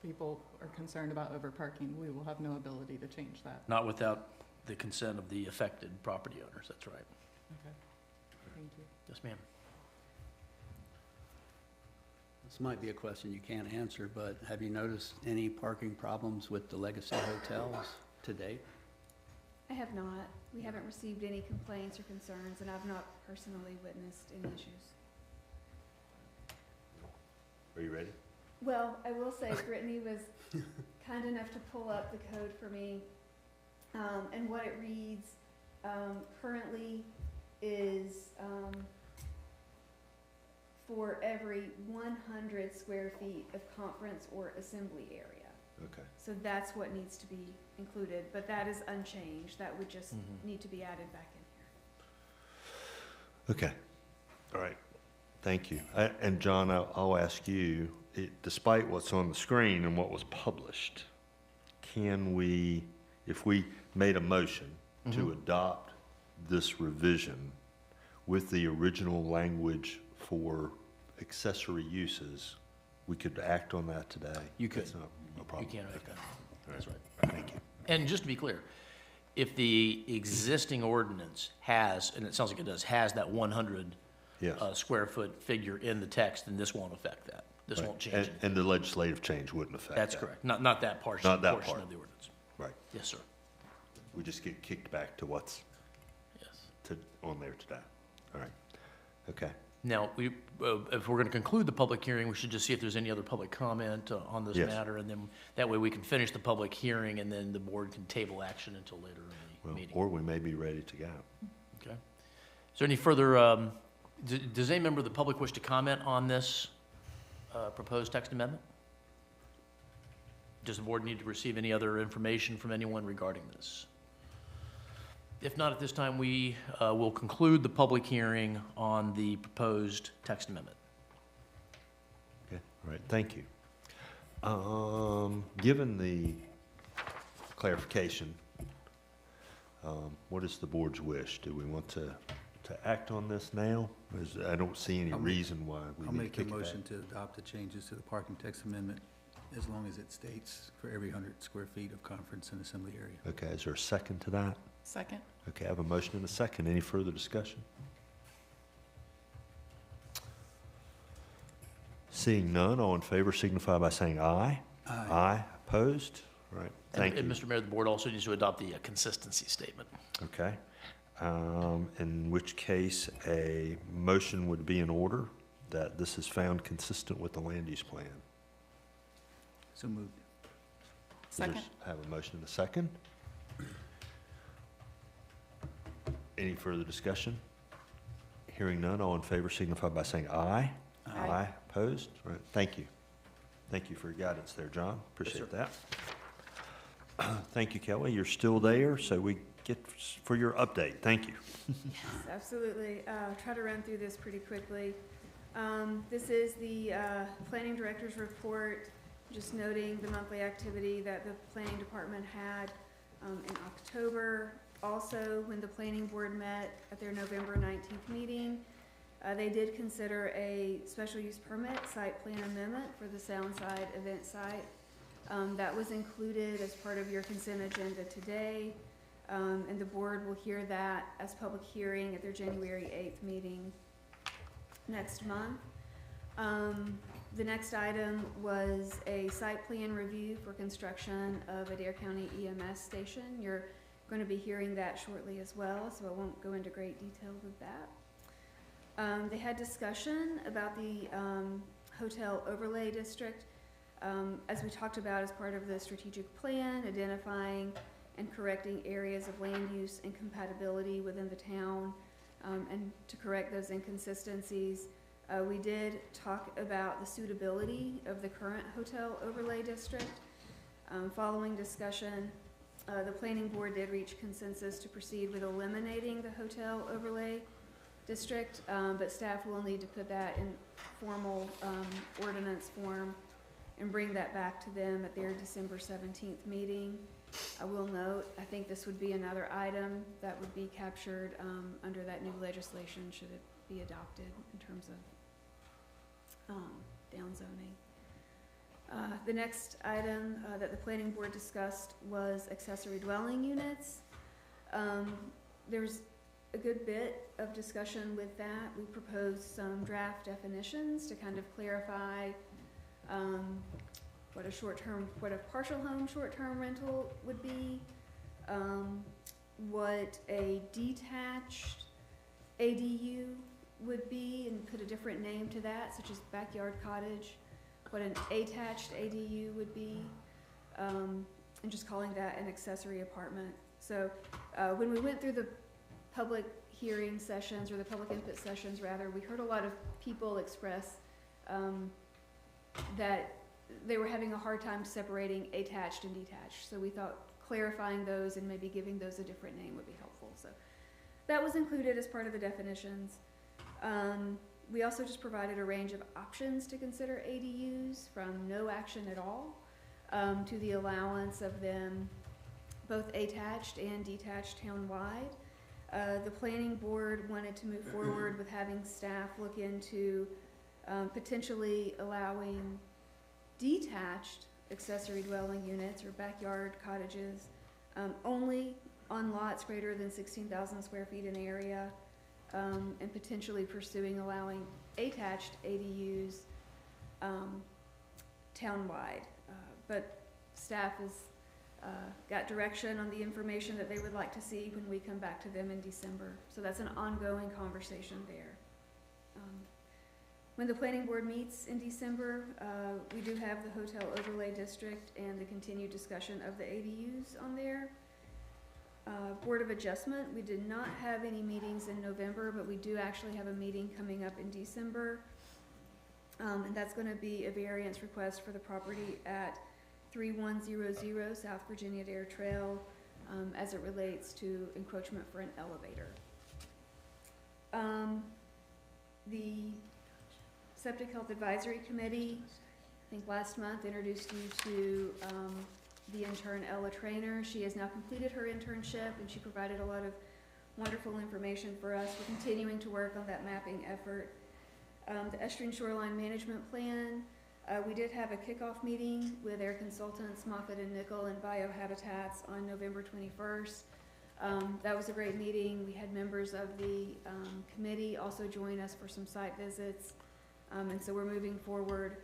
people are concerned about overparking, we will have no ability to change that. Not without the consent of the affected property owners, that's right. Okay, thank you. Yes, ma'am. This might be a question you can't answer, but have you noticed any parking problems with the legacy hotels to date? I have not. We haven't received any complaints or concerns, and I've not personally witnessed any issues. Are you ready? Well, I will say Brittany was kind enough to pull up the code for me, and what it reads, currently is, for every 100 square feet of conference or assembly area. Okay. So that's what needs to be included, but that is unchanged. That would just need to be added back in here. Okay, all right, thank you. And John, I'll ask you, despite what's on the screen and what was published, can we, if we made a motion to adopt this revision with the original language for accessory uses, we could act on that today? You could. That's not a You problem. can make that. That's right. Thank you. And just to be clear, if the existing ordinance has, and it sounds like it does, has that 100 Yes. square foot figure in the text, then this won't affect that. This Right. won't change it. And the legislative change wouldn't affect that. That's correct. Not that portion, Not that portion part. of the ordinance. Right. Yes, sir. We just get kicked back to what's Yes. on there today. All right, okay. Now, if we're going to conclude the public hearing, we should just see if there's any other public comment on this Yes. matter, and then that way we can finish the public hearing, and then the board can table action until later in the Well, meeting. or we may be ready to go. Okay. Is there any further, does any member of the public wish to comment on this proposed text amendment? Does the board need to receive any other information from anyone regarding this? If not, at this time, we will conclude the public hearing on the proposed text amendment. Okay, all right, thank you. Given the clarification, what is the board's wish? Do we want to act on this now? I don't see any I'll make- reason why we I'll need to make a kick it back. motion to adopt the changes to the parking text amendment, as long as it states for every 100 square feet of conference and assembly area. Okay, is there a second to that? Second? Okay, I have a motion and a second. Any further discussion? Seeing none, all in favor signify by saying aye. Aye. Aye, opposed? All right, thank And you. Mr. Mayor, the board also needs to adopt the consistency statement. Okay, in which case a motion would be in order that this is found consistent with the land use plan. So moved. Second? I have a motion and a second. Any further discussion? Hearing none, all in favor signify by saying aye. Aye. Opposed? All right, thank you. Thank you for your guidance there, John. Appreciate that. Thank you, Kelly. You're still there, so we get for your update. Thank you. Yes, absolutely. Try to run through this pretty quickly. This is the planning director's report, just noting the monthly activity that the planning department had in October. Also, when the planning board met at their November 19th meeting, they did consider a special use permit site plan amendment for the Soundside event site. That was included as part of your consent agenda today, and the board will hear that as public hearing at their January 8th meeting next month. The next item was a site plan review for construction of a Dare County EMS station. You're going to be hearing that shortly as well, so I won't go into great detail with that. They had discussion about the hotel overlay district. As we talked about as part of the strategic plan, identifying and correcting areas of land use incompatibility within the town, and to correct those inconsistencies. We did talk about the suitability of the current hotel overlay district. Following discussion, the planning board did reach consensus to proceed with eliminating the hotel overlay district, but staff will need to put that in formal ordinance form and bring that back to them at their December 17th meeting. I will note, I think this would be another item that would be captured under that new legislation should it be adopted in terms of downzoning. The next item that the planning board discussed was accessory dwelling units. There's a good bit of discussion with that. We proposed some draft definitions to kind of clarify what a partial home short-term rental would be, what a detached ADU would be, and put a different name to that, such as backyard cottage, what an attached ADU would be, and just calling that an accessory apartment. So when we went through the public hearing sessions, or the public input sessions rather, we heard a lot of people express that they were having a hard time separating attached and detached. So we thought clarifying those and maybe giving those a different name would be helpful. So that was included as part of the definitions. We also just provided a range of options to consider ADUs, from no action at all to the allowance of them both attached and detached townwide. The planning board wanted to move forward with having staff look into potentially allowing detached accessory dwelling units or backyard cottages only on lots greater than 16,000 square feet in area, and potentially pursuing allowing attached ADUs townwide. But staff has got direction on the information that they would like to see when we come back to them in December. So that's an ongoing conversation there. When the planning board meets in December, we do have the hotel overlay district and the continued discussion of the ADUs on there. Board of Adjustment, we did not have any meetings in November, but we do actually have a meeting coming up in December. And that's going to be a variance request for the property at 3100 South Virginia Dare Trail as it relates to encroachment for an elevator. The Septic Health Advisory Committee, I think last month, introduced you to the intern Ella Trainer. She has now completed her internship, and she provided a lot of wonderful information for us. We're continuing to work on that mapping effort. The Estuarine Shoreline Management Plan, we did have a kickoff meeting with their consultants, Moffett and Nickel and Biohabitats, on November 21st. That was a great meeting. We had members of the committee also join us for some site visits. And so we're moving forward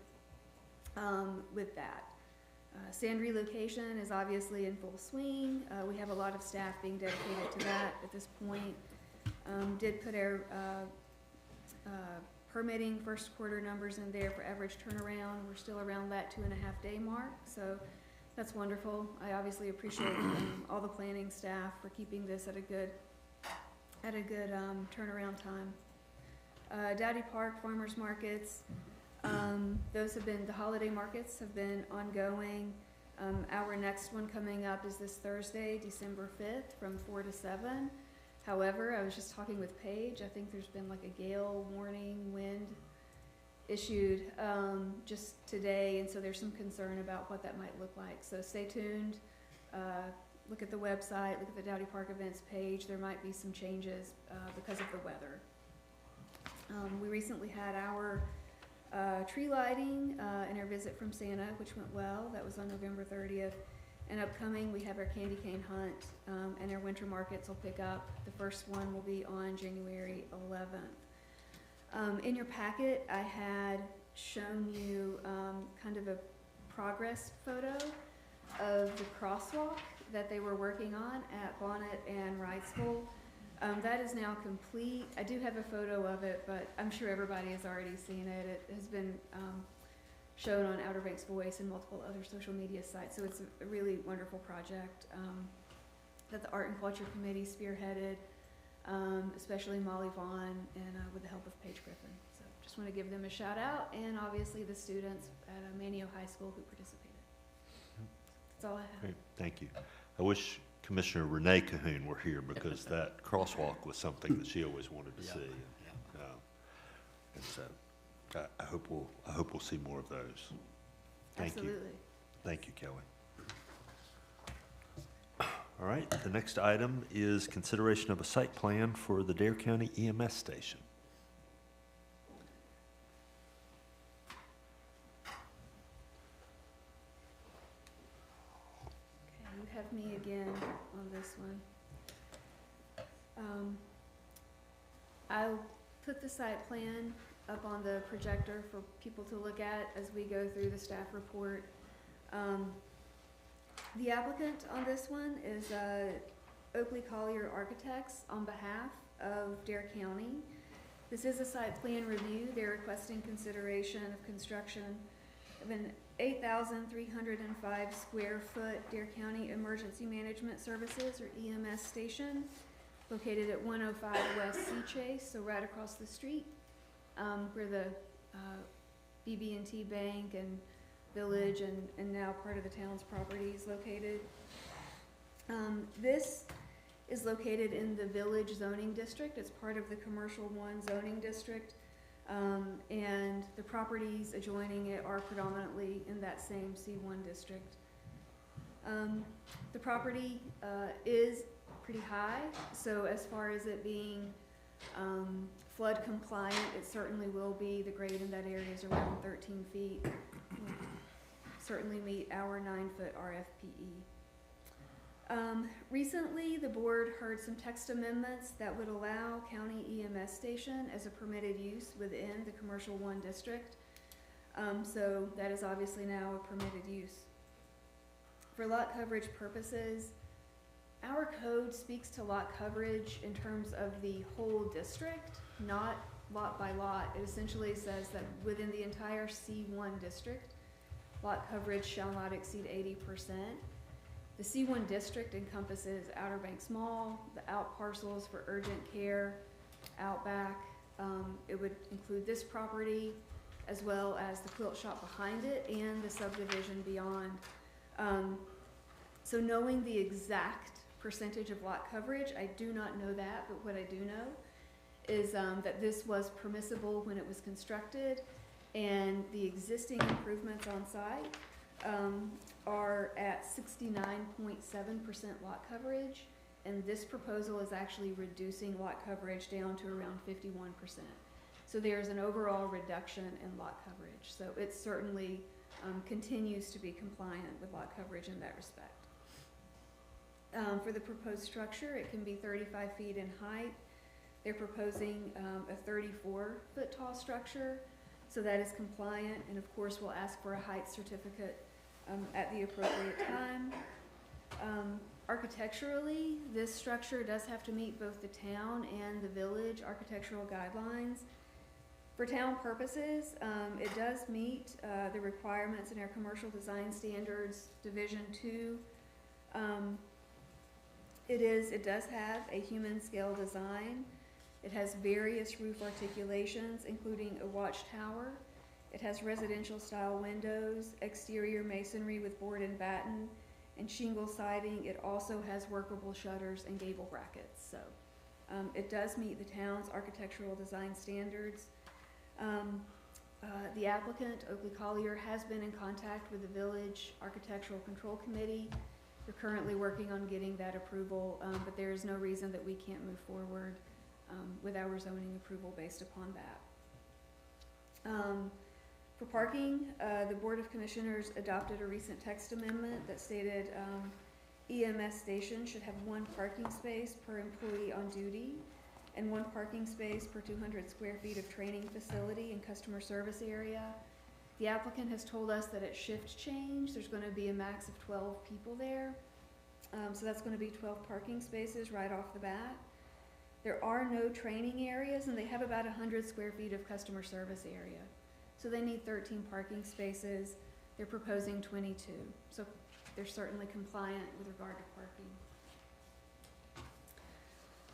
with that. Sand relocation is obviously in full swing. We have a lot of staff being dedicated to that at this point. Did put our permitting first quarter numbers in there for average turnaround. We're still around that 2.5 day mark, so that's wonderful. I obviously appreciate all the planning staff for keeping this at a good turnaround time. Dowdy Park farmers markets, those have been, the holiday markets have been ongoing. Our next one coming up is this Thursday, December 5th from 4 to 7. However, I was just talking with Paige. I think there's been like a gale warning, wind issued just today, and so there's some concern about what that might look like. So stay tuned. Look at the website, look at the Dowdy Park events page. There might be some changes because of the weather. We recently had our tree lighting, and our visit from Santa, which went well. That was on November 30th. And upcoming, we have our candy cane hunt, and our winter markets will pick up. The first one will be on January 11th. In your packet, I had shown you kind of a progress photo of the crosswalk that they were working on at Bonnet and Wrightsville. That is now complete. I do have a photo of it, but I'm sure everybody has already seen it. It has been shown on Outer Banks Voice and multiple other social media sites. So it's a really wonderful project that the Art and Culture Committee spearheaded, especially Molly Vaughn, and with the help of Paige Griffin. So just want to give them a shout out, and obviously the students at Manio High School who participated. That's all I have. Great, thank you. I wish Commissioner Renee Cahoon were here, because that crosswalk was something that she always wanted to see. And so I hope we'll see more of those. Thank you. Absolutely. Thank you, Kelly. All right, the next item is consideration of a site plan for the Dare County EMS station. Okay, you have me again on this one. I'll put the site plan up on the projector for people to look at as we go through the staff report. The applicant on this one is Oakley Collier Architects on behalf of Dare County. This is a site plan review. They're requesting consideration of construction of an 8,305 square foot Dare County Emergency Management Services, or EMS station, located at 105 West Sea Chase, so right across the street, where the BB&T Bank and Village and now part of the town's property is located. This is located in the Village zoning district. It's part of the Commercial 1 zoning district, and the properties adjoining it are predominantly in that same C1 district. The property is pretty high, so as far as it being flood compliant, it certainly will be. The grade in that area is around 13 feet. Certainly meet our 9-foot RFPE. Recently, the board heard some text amendments that would allow county EMS station as a permitted use within the Commercial 1 district. So that is obviously now a permitted use. For lot coverage purposes, our code speaks to lot coverage in terms of the whole district, not lot by lot. It essentially says that within the entire C1 district, lot coverage shall not exceed 80%. The C1 district encompasses Outer Banks Mall, the out parcels for urgent care, Outback. It would include this property, as well as the quilt shop behind it and the subdivision beyond. So knowing the exact percentage of lot coverage, I do not know that, but what I do know is that this was permissible when it was constructed, and the existing improvements on site are at 69.7% lot coverage, and this proposal is actually reducing lot coverage down to around 51%. So there's an overall reduction in lot coverage. So it certainly continues to be compliant with lot coverage in that respect. For the proposed structure, it can be 35 feet in height. They're proposing a 34-foot tall structure, so that is compliant, and of course we'll ask for a height certificate at the appropriate time. Architecturally, this structure does have to meet both the town and the village architectural guidelines. For town purposes, it does meet the requirements in our Commercial Design Standards Division 2. It does have a human scale design. It has various roof articulations, including a watchtower. It has residential style windows, exterior masonry with board and batten, and shingle siding. It also has workable shutters and gable brackets. So it does meet the town's architectural design standards. The applicant, Oakley Collier, has been in contact with the Village Architectural Control Committee. We're currently working on getting that approval, but there is no reason that we can't move forward with our zoning approval based upon that. For parking, the Board of Commissioners adopted a recent text amendment that stated EMS stations should have 1 parking space per employee on duty and 1 parking space per 200 square feet of training facility and customer service area. The applicant has told us that at shift change, there's going to be a max of 12 people there. So that's going to be 12 parking spaces right off the bat. There are no training areas, and they have about 100 square feet of customer service area. So they need 13 parking spaces. They're proposing 22. So they're certainly compliant with regard to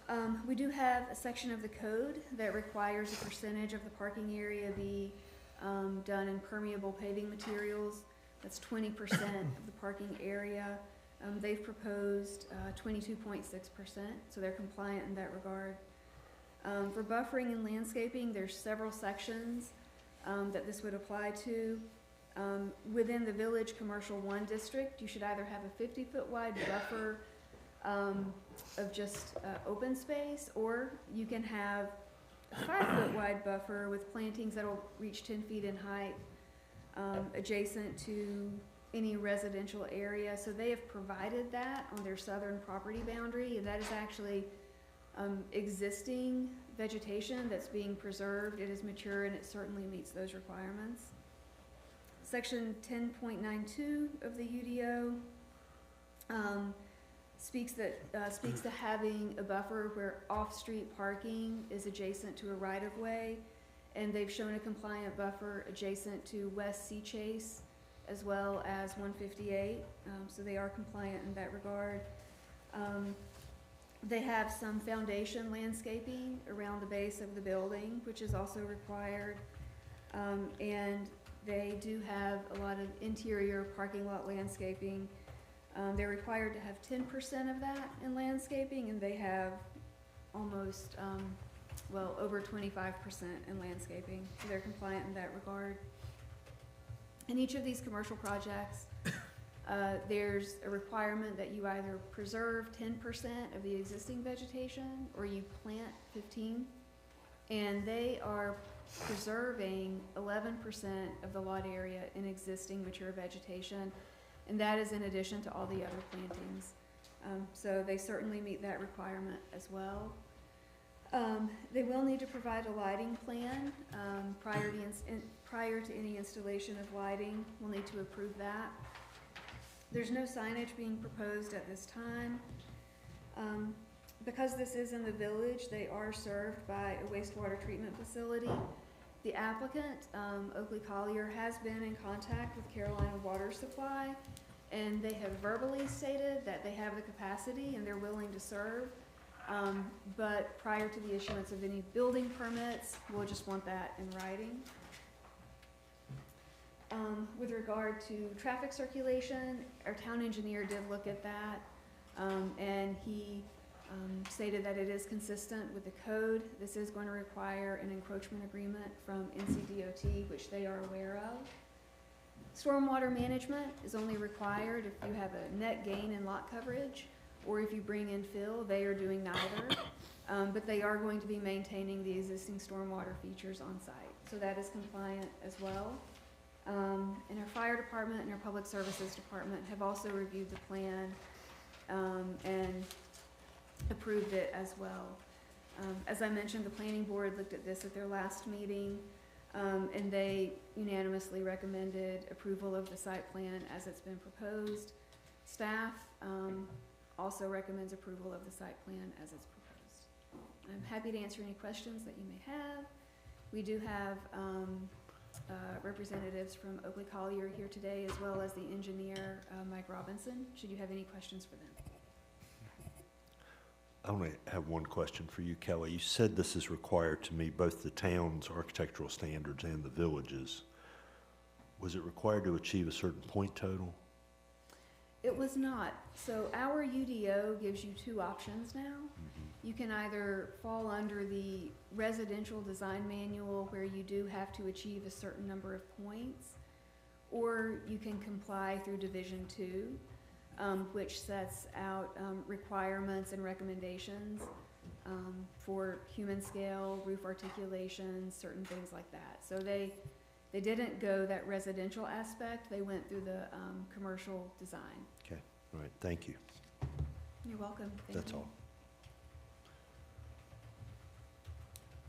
parking. We do have a section of the code that requires a percentage of the parking area be done in permeable paving materials. That's 20% of the parking area. They've proposed 22.6%, so they're compliant in that regard. For buffering and landscaping, there's several sections that this would apply to. Within the Village Commercial 1 district, you should either have a 50-foot wide buffer of just open space, or you can have a 5-foot wide buffer with plantings that'll reach 10 feet in height adjacent to any residential area. So they have provided that on their southern property boundary, and that is actually existing vegetation that's being preserved. It is mature and it certainly meets those requirements. Section 10.92 of the UDO speaks to having a buffer where off-street parking is adjacent to a right-of-way, and they've shown a compliant buffer adjacent to West Sea Chase as well as 158, so they are compliant in that regard. They have some foundation landscaping around the base of the building, which is also required, and they do have a lot of interior parking lot landscaping. They're required to have 10% of that in landscaping, and they have almost, over 25% in landscaping, so they're compliant in that regard. In each of these commercial projects, there's a requirement that you either preserve 10% of the existing vegetation or you plant 15%, and they are preserving 11% of the lot area in existing mature vegetation, and that is in addition to all the other plantings. So they certainly meet that requirement as well. They will need to provide a lighting plan prior to any installation of lighting. We'll need to approve that. There's no signage being proposed at this time. Because this is in the village, they are served by a wastewater treatment facility. The applicant, Oakley Collier, has been in contact with Carolina Water Supply, and they have verbally stated that they have the capacity and they're willing to serve. But prior to the issuance of any building permits, we'll just want that in writing. With regard to traffic circulation, our town engineer did look at that, and he stated that it is consistent with the code. This is going to require an encroachment agreement from NCDOT, which they are aware of. Stormwater management is only required if you have a net gain in lot coverage, or if you bring in fill. They are doing neither, but they are going to be maintaining the existing stormwater features on site, so that is compliant as well. And our fire department and our public services department have also reviewed the plan and approved it as well. As I mentioned, the planning board looked at this at their last meeting, and they unanimously recommended approval of the site plan as it's been proposed. Staff also recommends approval of the site plan as it's proposed. I'm happy to answer any questions that you may have. We do have representatives from Oakley Collier here today, as well as the engineer, Mike Robinson, should you have any questions for them. I only have one question for you, Kelly. You said this is required to meet both the town's architectural standards and the village's. Was it required to achieve a certain point total? It was not. So our UDO gives you two options now. You can either fall under the residential design manual, where you do have to achieve a certain number of points, or you can comply through Division 2, which sets out requirements and recommendations for human scale, roof articulation, certain things like that. So they They didn't go that residential aspect, they went through the commercial design. Okay, all right, thank you. You're welcome. Thank That's you. all.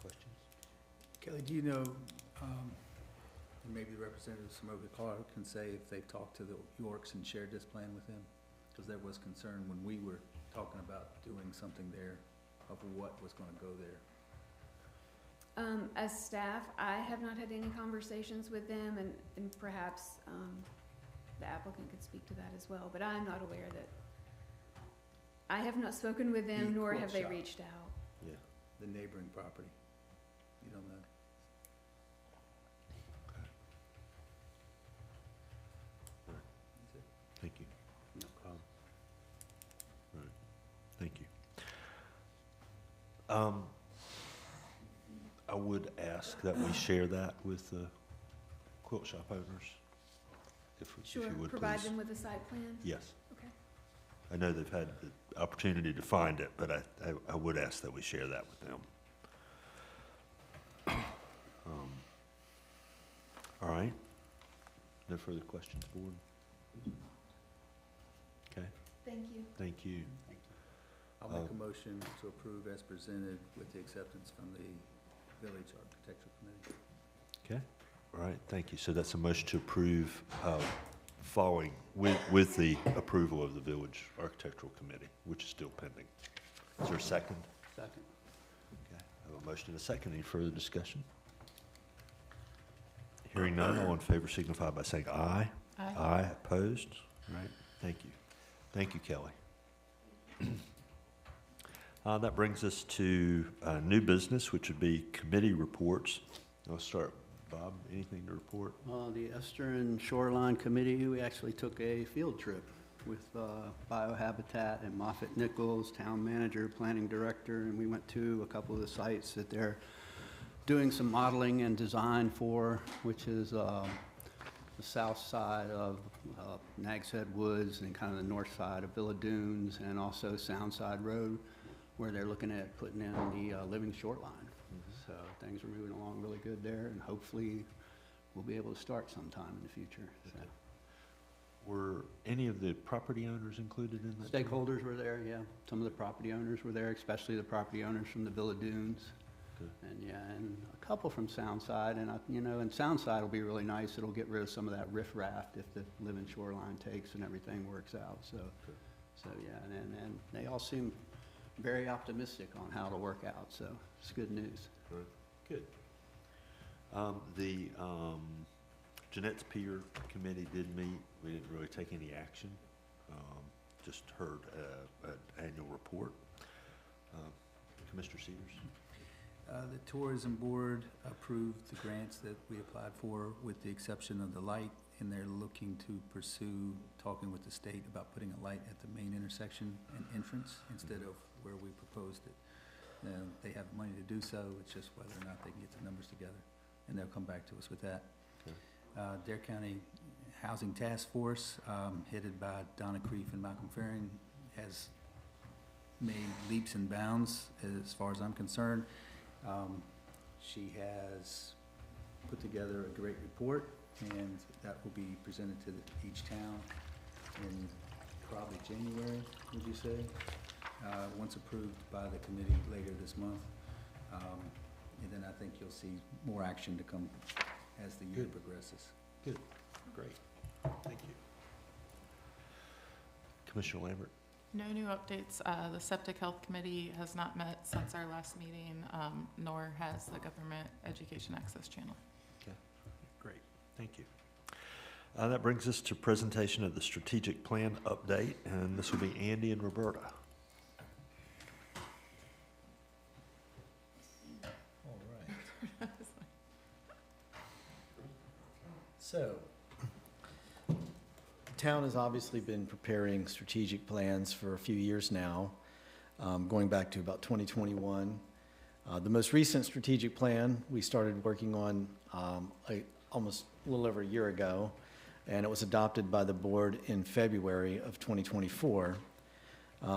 Questions? Kelly, do you know, and maybe the representative Smoker Clark can say if they've talked to the Yorks and shared this plan with them? Because there was concern when we were talking about doing something there of what was gonna go there. As staff, I have not had any conversations with them, and perhaps the applicant could speak to that as well, but I'm not aware that, I have not spoken with them, The nor quilt have they shop. reached out. Yeah. The neighboring property. You don't know? Thank you. No problem. Right, thank you. I would ask that we share that with the quilt shop owners, if Sure, you would, provide please. them with a site plan? Yes. Okay. I know they've had the opportunity to find it, but I would ask that we share that with them. All right. No further questions, board? Okay, Thank you. thank you. I'll make a motion to approve as presented with the acceptance from the Village Architectural Committee. Okay, all right, thank you. So that's a motion to approve following, with the approval of the Village Architectural Committee, which is still pending. Is there a second? Second. Okay, I have a motion and a second. Any further discussion? Hearing none, all in favor signify by saying aye. Aye. Aye, opposed? All right, thank you. Thank you, Kelly. That brings us to new business, which would be committee reports. I'll start. Bob, anything to report? The Eastern Shoreline Committee, we actually took a field trip with Biohabitat and Moffett Nichols, town manager, planning director, and we went to a couple of the sites that they're doing some modeling and design for, which is the south side of Nags Head Woods and kind of the north side of Villa Dunes, and also Soundside Road, where they're looking at putting in the living shoreline. So things are moving along really good there, and hopefully we'll be able to start sometime in the future. So. Were any of the property owners included in that? Stakeholders were there, yeah. Some of the property owners were there, especially the property owners from the Villa Dunes. Good. And yeah, and a couple from Soundside, and and Soundside will be really nice. It'll get rid of some of that riffraff if the living shoreline takes and everything works out. So, Good. so yeah, and they all seem very optimistic on how it'll work out. So it's good news. Right. Good. The Jeanette's Pier Committee did meet. We didn't really take any action. Just heard an annual report. Commissioner Severs? The Tourism Board approved the grants that we applied for, with the exception of the light, and they're looking to pursue talking with the state about putting a light at the main intersection and entrance instead of where we proposed it. They have money to do so, it's just whether or not they can get the numbers together, and they'll come back to us with that. Okay. Dare County Housing Task Force, headed by Donna Creef and Malcolm Faring, has made leaps and bounds as far as I'm concerned. She has put together a great report, and that will be presented to each town in probably January, would you say? Once approved by the committee later this month. And then I think you'll see more action to come as the year progresses. Good. Great. Thank you. Commissioner Lambert? No new updates. The Septic Health Committee has not met since our last meeting, nor has the Government Education Access Channel. Okay, great, thank you. That brings us to presentation of the strategic plan update, and this will be Andy and Roberta. All right. So, the town has obviously been preparing strategic plans for a few years now, going back to about 2021. The most recent strategic plan we started working on almost a little over a year ago, and it was adopted by the board in February of 2024.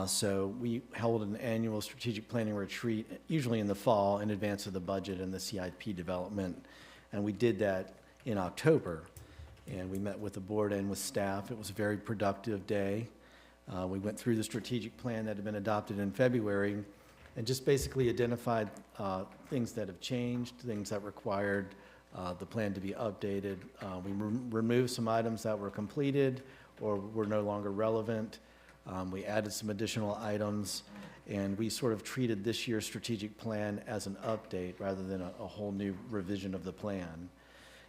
So we held an annual strategic planning retreat, usually in the fall, in advance of the budget and the CIP development, and we did that in October, and we met with the board and with staff. It was a very productive day. We went through the strategic plan that had been adopted in February and just basically identified things that have changed, things that required the plan to be updated. We removed some items that were completed or were no longer relevant. We added some additional items, and we sort of treated this year's strategic plan as an update rather than a whole new revision of the plan.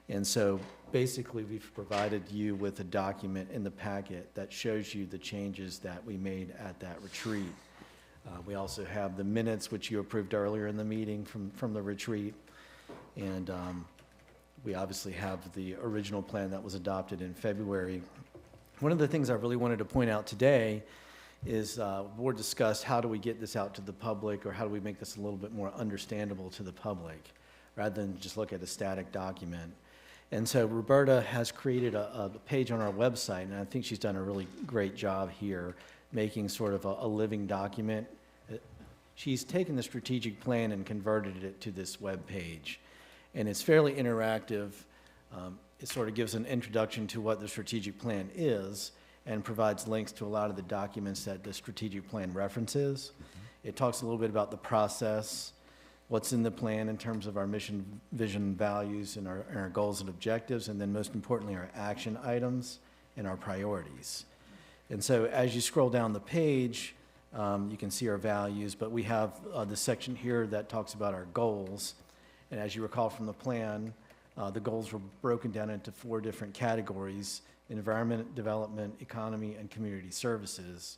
And so basically, we've provided you with a document in the packet that shows you the changes that we made at that retreat. We also have the minutes, which you approved earlier in the meeting from the retreat. And we obviously have the original plan that was adopted in February. One of the things I really wanted to point out today is the board discussed how do we get this out to the public, or how do we make this a little bit more understandable to the public rather than just look at a static document. And so Roberta has created a page on our website, and I think she's done a really great job here making sort of a living document. She's taken the strategic plan and converted it to this web page, and it's fairly interactive. It sort of gives an introduction to what the strategic plan is and provides links to a lot of the documents that the strategic plan references. It talks a little bit about the process, what's in the plan in terms of our mission, vision, values, and our goals and objectives, and then most importantly, our action items and our priorities. And so as you scroll down the page, you can see our values, but we have the section here that talks about our goals. And as you recall from the plan, the goals were broken down into 4 different categories: environment, development, economy, and community services.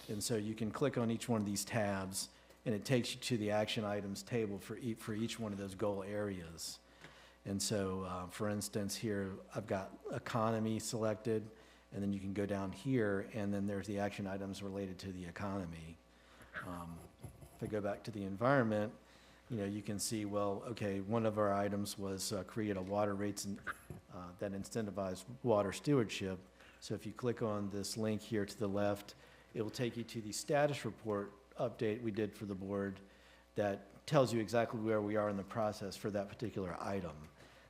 And so you can click on each one of these tabs, and it takes you to the action items table for each one of those goal areas. And so, for instance, here I've got economy selected, and then you can go down here, and then there's the action items related to the economy. If I go back to the environment, you can see, well, okay, one of our items was create a water rates that incentivize water stewardship. So if you click on this link here to the left, it will take you to the status report update we did for the board that tells you exactly where we are in the process for that particular item.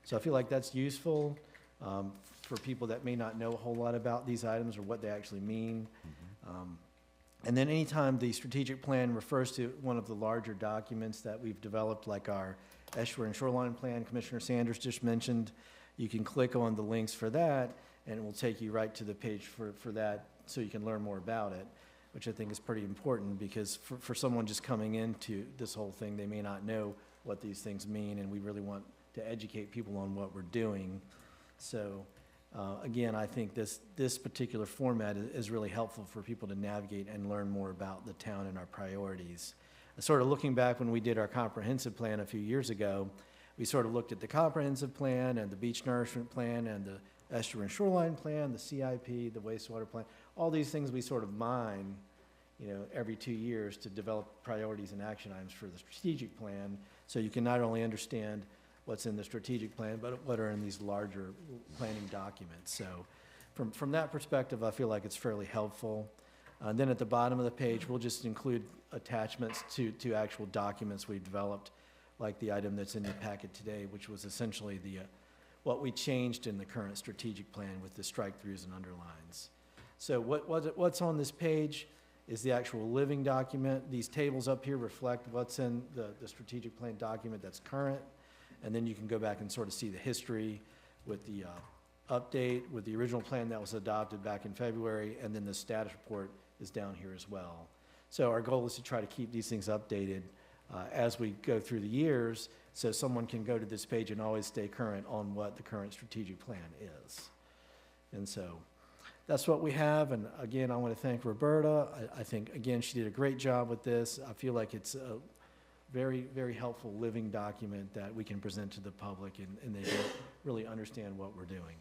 So I feel like that's useful for people that may not know a whole lot about these items or what they actually mean. And then anytime the strategic plan refers to one of the larger documents that we've developed, like our estuary and shoreline plan Commissioner Sanders just mentioned, you can click on the links for that, and it will take you right to the page for that so you can learn more about it, which I think is pretty important, because for someone just coming into this whole thing, they may not know what these things mean, and we really want to educate people on what we're doing. So again, I think this particular format is really helpful for people to navigate and learn more about the town and our priorities. Sort of looking back when we did our comprehensive plan a few years ago, we sort of looked at the comprehensive plan and the beach nourishment plan and the estuary and shoreline plan, the CIP, the wastewater plan. All these things we sort of mine, every 2 years to develop priorities and action items for the strategic plan, so you can not only understand what's in the strategic plan, but what are in these larger planning documents. So from that perspective, I feel like it's fairly helpful. And then at the bottom of the page, we'll just include attachments to actual documents we've developed, like the item that's in your packet today, which was essentially what we changed in the current strategic plan with the strike-throughs and underlines. So what's on this page is the actual living document. These tables up here reflect what's in the strategic plan document that's current. And then you can go back and sort of see the history with the update, with the original plan that was adopted back in February, and then the status report is down here as well. So our goal is to try to keep these things updated as we go through the years, so someone can go to this page and always stay current on what the current strategic plan is. And so that's what we have. And again, I want to thank Roberta. I think, again, she did a great job with this. I feel like it's a very, very helpful living document that we can present to the public, and they really understand what we're doing.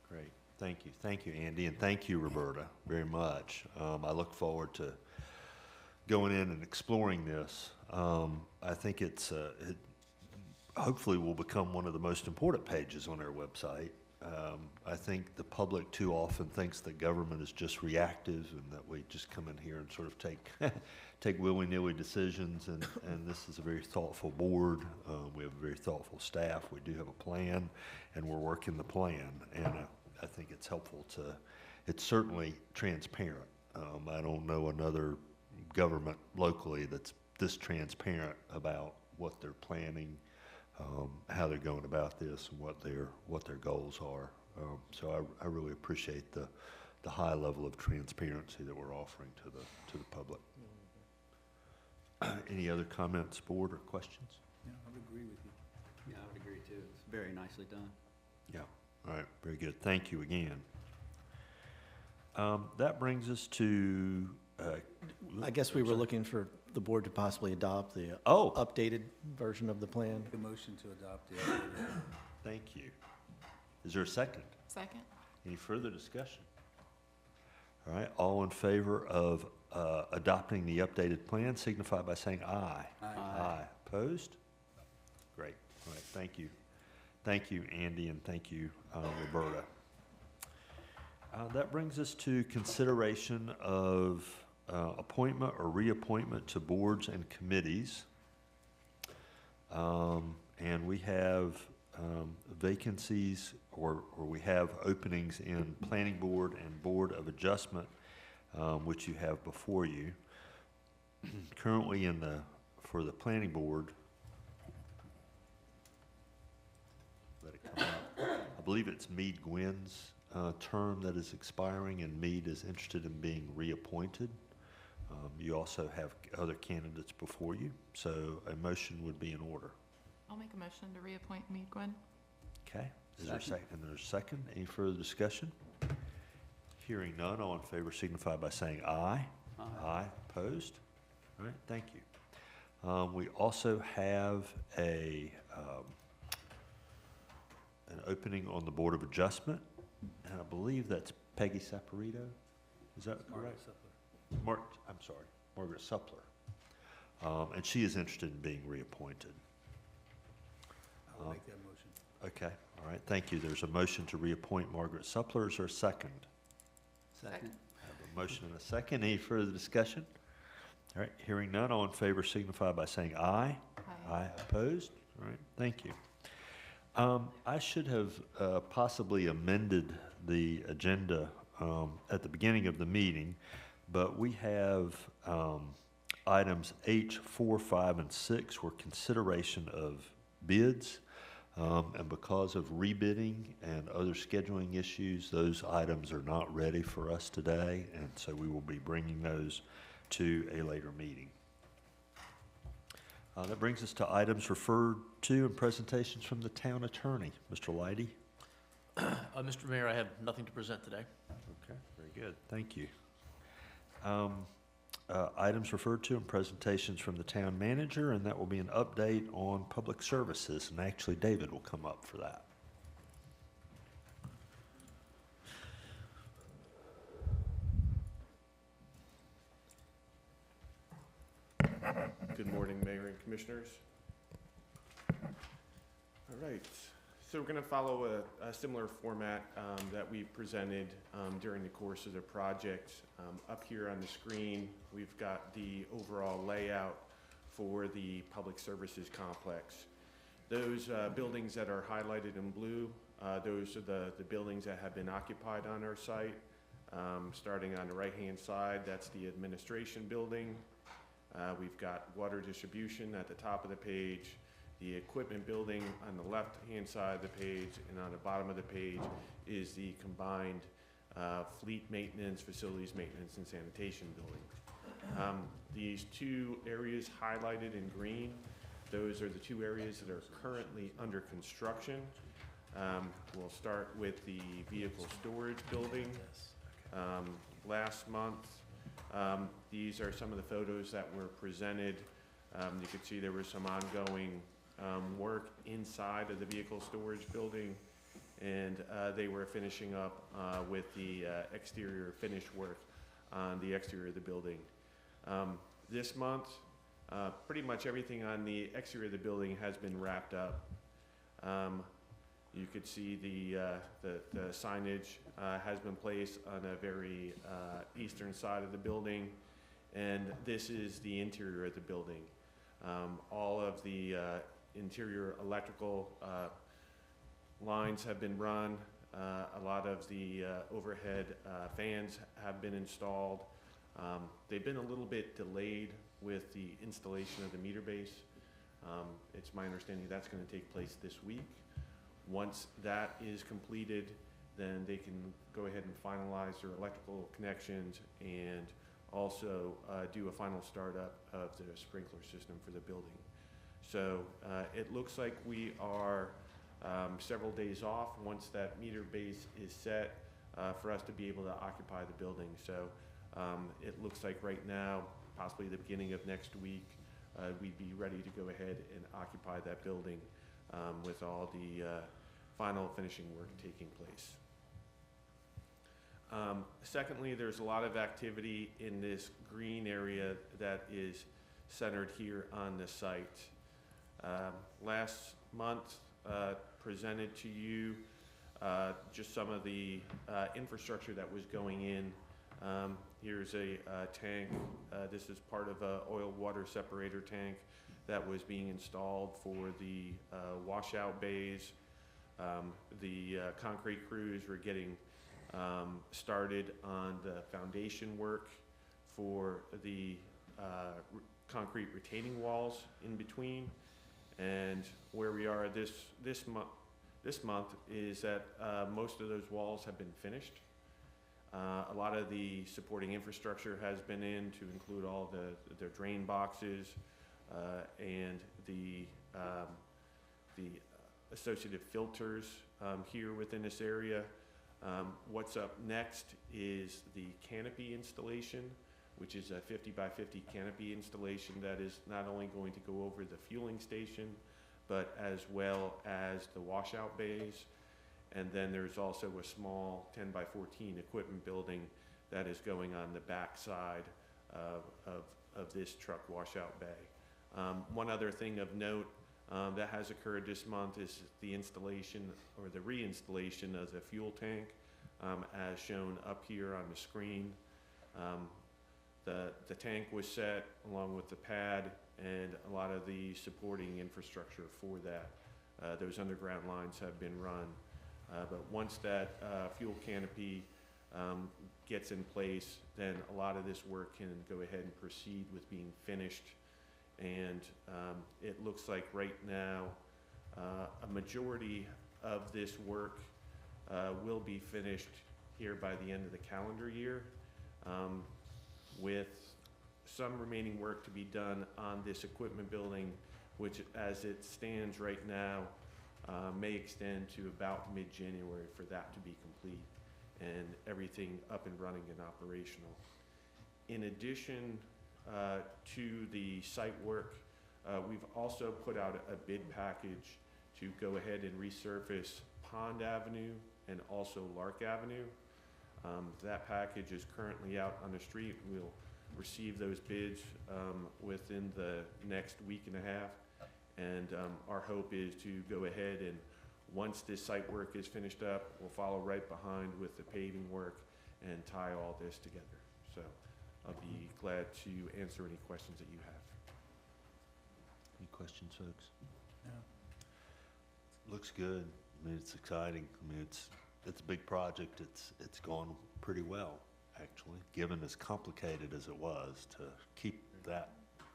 Great. Thank you. Thank you, Andy, and thank you, Roberta, very much. I look forward to going in and exploring this. I think it hopefully will become one of the most important pages on our website. I think the public too often thinks that government is just reactive and that we just come in here and sort of take willy-nilly decisions, and this is a very thoughtful board. We have a very thoughtful staff. We do have a plan, and we're working the plan, and I think it's helpful it's certainly transparent. I don't know another government locally that's this transparent about what they're planning, how they're going about this, and what their goals are. So I really appreciate the high level of transparency that we're offering to the public. Any other comments, board, or questions? Yeah, I would agree with you. Yeah, I would agree too. It's very nicely done. Yeah. All right. Very good. Thank you again. That brings us to. I guess we were looking for the board to possibly adopt the Oh. updated version of the plan. Make a motion to adopt the updated. Thank you. Is there a second? Second? Any further discussion? All right. All in favor of adopting the updated plan signify by saying aye. Aye. Aye. Opposed? Great. All right. Thank you. Thank you, Andy, and thank you, Roberta. That brings us to consideration of appointment or reappointment to boards and committees. And we have vacancies, or we have openings in Planning Board and Board of Adjustment, which you have before you. Currently for the Planning Board, let it come out. I believe it's Meade Gwynn's term that is expiring, and Meade is interested in being reappointed. You also have other candidates before you, so a motion would be in order. I'll make a motion to reappoint Meade Gwen. Okay, is there a second? And there's a second. Any further discussion? Hearing none, all in favor signify by saying aye. Aye. Aye. Opposed? All right, thank you. We also have an opening on the Board of Adjustment, and I believe that's Peggy Saporito. Is that correct? Margaret Suppler. And she is interested in being reappointed. I will make that motion. Okay, all right, thank you. There's a motion to reappoint Margaret Suppler. Is there a second? Second. I have a motion and a second. Any further discussion? All right, hearing none, all in favor signify by saying aye. Aye. Aye. Opposed? All right, thank you. I should have possibly amended the agenda at the beginning of the meeting, but we have items H, 4, 5, and 6 were consideration of bids. And because of rebidding and other scheduling issues, those items are not ready for us today, and so we will be bringing those to a later meeting. That brings us to items referred to and presentations from the town attorney. Mr. Leidy? Mr. Mayor, I have nothing to present today. Okay, very good. Thank you. Items referred to and presentations from the town manager, and that will be an update on public services, and actually David will come up for that. Good morning, Mayor and Commissioners. All right, so we're going to follow a similar format that we presented during the course of the project. Up here on the screen, we've got the overall layout for the public services complex. Those buildings that are highlighted in blue, those are the buildings that have been occupied on our site. Starting on the right-hand side, that's the administration building. We've got water distribution at the top of the page, the equipment building on the left-hand side of the page, and on the bottom of the page is the combined fleet maintenance, facilities maintenance, and sanitation building. These two areas highlighted in green, those are the two areas that are currently under construction. We'll start with the vehicle storage building. Last month, these are some of the photos that were presented. You could see there was some ongoing work inside of the vehicle storage building, and they were finishing up with the exterior finish work on the exterior of the building. This month, pretty much everything on the exterior of the building has been wrapped up. You could see the signage has been placed on a very eastern side of the building, and this is the interior of the building. All of the interior electrical lines have been run. A lot of the overhead fans have been installed. They've been a little bit delayed with the installation of the meter base. It's my understanding that's going to take place this week. Once that is completed, then they can go ahead and finalize their electrical connections and also do a final startup of the sprinkler system for the building. So it looks like we are several days off once that meter base is set for us to be able to occupy the building. So it looks like right now, possibly the beginning of next week, we'd be ready to go ahead and occupy that building with all the final finishing work taking place. Secondly, there's a lot of activity in this green area that is centered here on the site. Last month, presented to you just some of the infrastructure that was going in. Here's a tank. This is part of an oil water separator tank that was being installed for the washout bays. The concrete crews were getting started on the foundation work for the concrete retaining walls in between. And where we are this month is that most of those walls have been finished. A lot of the supporting infrastructure has been in, to include all the drain boxes and the associated filters here within this area. What's up next is the canopy installation, which is a 50 by 50 canopy installation that is not only going to go over the fueling station, but as well as the washout bays. And then there's also a small 10 by 14 equipment building that is going on the back side of this truck washout bay. One other thing of note that has occurred this month is the installation or the reinstallation of the fuel tank, as shown up here on the screen. The tank was set along with the pad and a lot of the supporting infrastructure for that. Those underground lines have been run. But once that fuel canopy gets in place, then a lot of this work can go ahead and proceed with being finished. And it looks like right now a majority of this work will be finished here by the end of the calendar year, with some remaining work to be done on this equipment building, which as it stands right now may extend to about mid-January for that to be complete and everything up and running and operational. In addition to the site work, we've also put out a bid package to go ahead and resurface Pond Avenue and also Lark Avenue. That package is currently out on the street. We'll receive those bids within the next week and a half. And our hope is to go ahead and once this site work is finished up, we'll follow right behind with the paving work and tie all this together. So I'll be glad to answer any questions that you have. Any questions, folks? No. Looks good. I mean, it's exciting. I mean, it's a big project. It's gone pretty well, actually, given as complicated as it was to keep that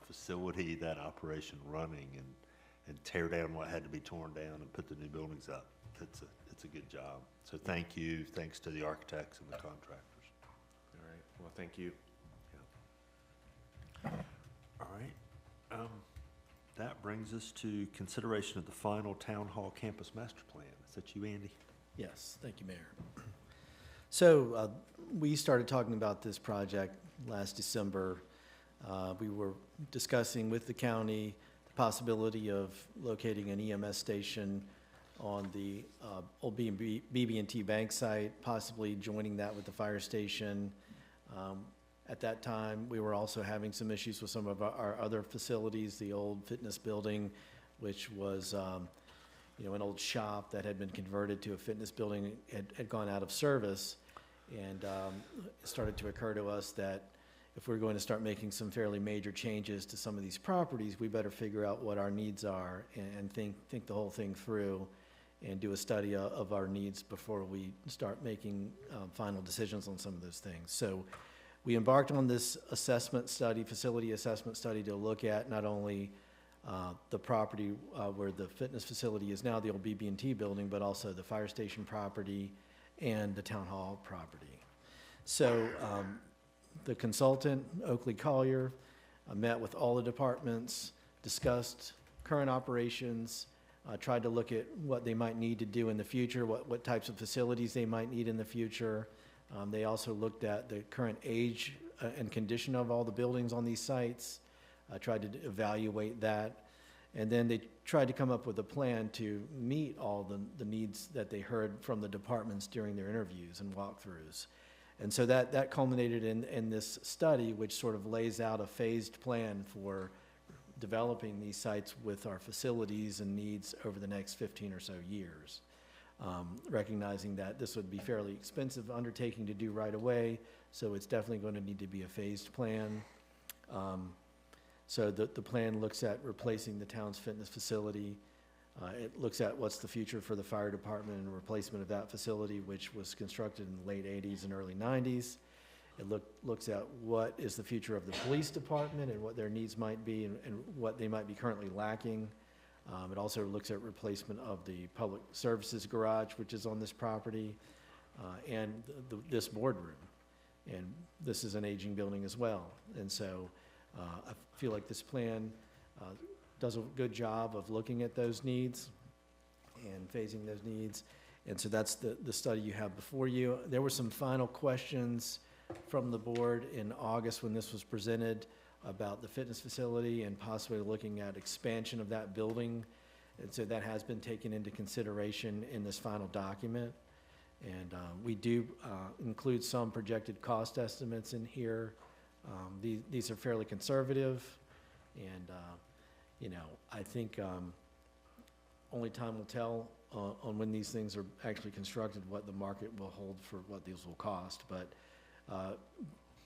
facility, that operation running and tear down what had to be torn down and put the new buildings up. It's a good job. So thank you. Thanks to the architects and the contractors. All right. Well, thank you. Yeah. All right. That brings us to consideration of the final town hall campus master plan. Is that you, Andy? Yes, thank you, Mayor. So we started talking about this project last December. We were discussing with the county the possibility of locating an EMS station on the old BB&T Bank site, possibly joining that with the fire station. At that time, we were also having some issues with some of our other facilities, the old fitness building, which was an old shop that had been converted to a fitness building had gone out of service. And it started to occur to us that if we're going to start making some fairly major changes to some of these properties, we better figure out what our needs are and think the whole thing through and do a study of our needs before we start making final decisions on some of those things. So we embarked on this assessment study, facility assessment study, to look at not only the property where the fitness facility is now, the old BB&T building, but also the fire station property and the town hall property. So the consultant, Oakley Collier, met with all the departments, discussed current operations, tried to look at what they might need to do in the future, what types of facilities they might need in the future. They also looked at the current age and condition of all the buildings on these sites, tried to evaluate that, and then they tried to come up with a plan to meet all the needs that they heard from the departments during their interviews and walkthroughs. And so that culminated in this study, which sort of lays out a phased plan for developing these sites with our facilities and needs over the next 15 or so years. Recognizing that this would be fairly expensive undertaking to do right away, so it's definitely going to need to be a phased plan. So the plan looks at replacing the town's fitness facility. It looks at what's the future for the fire department and replacement of that facility, which was constructed in the late 80s and early 90s. It looks at what is the future of the police department and what their needs might be and what they might be currently lacking. It also looks at replacement of the public services garage, which is on this property, and this boardroom. And this is an aging building as well. And so I feel like this plan does a good job of looking at those needs and phasing those needs. And so that's the study you have before you. There were some final questions from the board in August when this was presented about the fitness facility and possibly looking at expansion of that building. And so that has been taken into consideration in this final document. And we do include some projected cost estimates in here. These are fairly conservative, and I think only time will tell on when these things are actually constructed, what the market will hold for what these will cost. But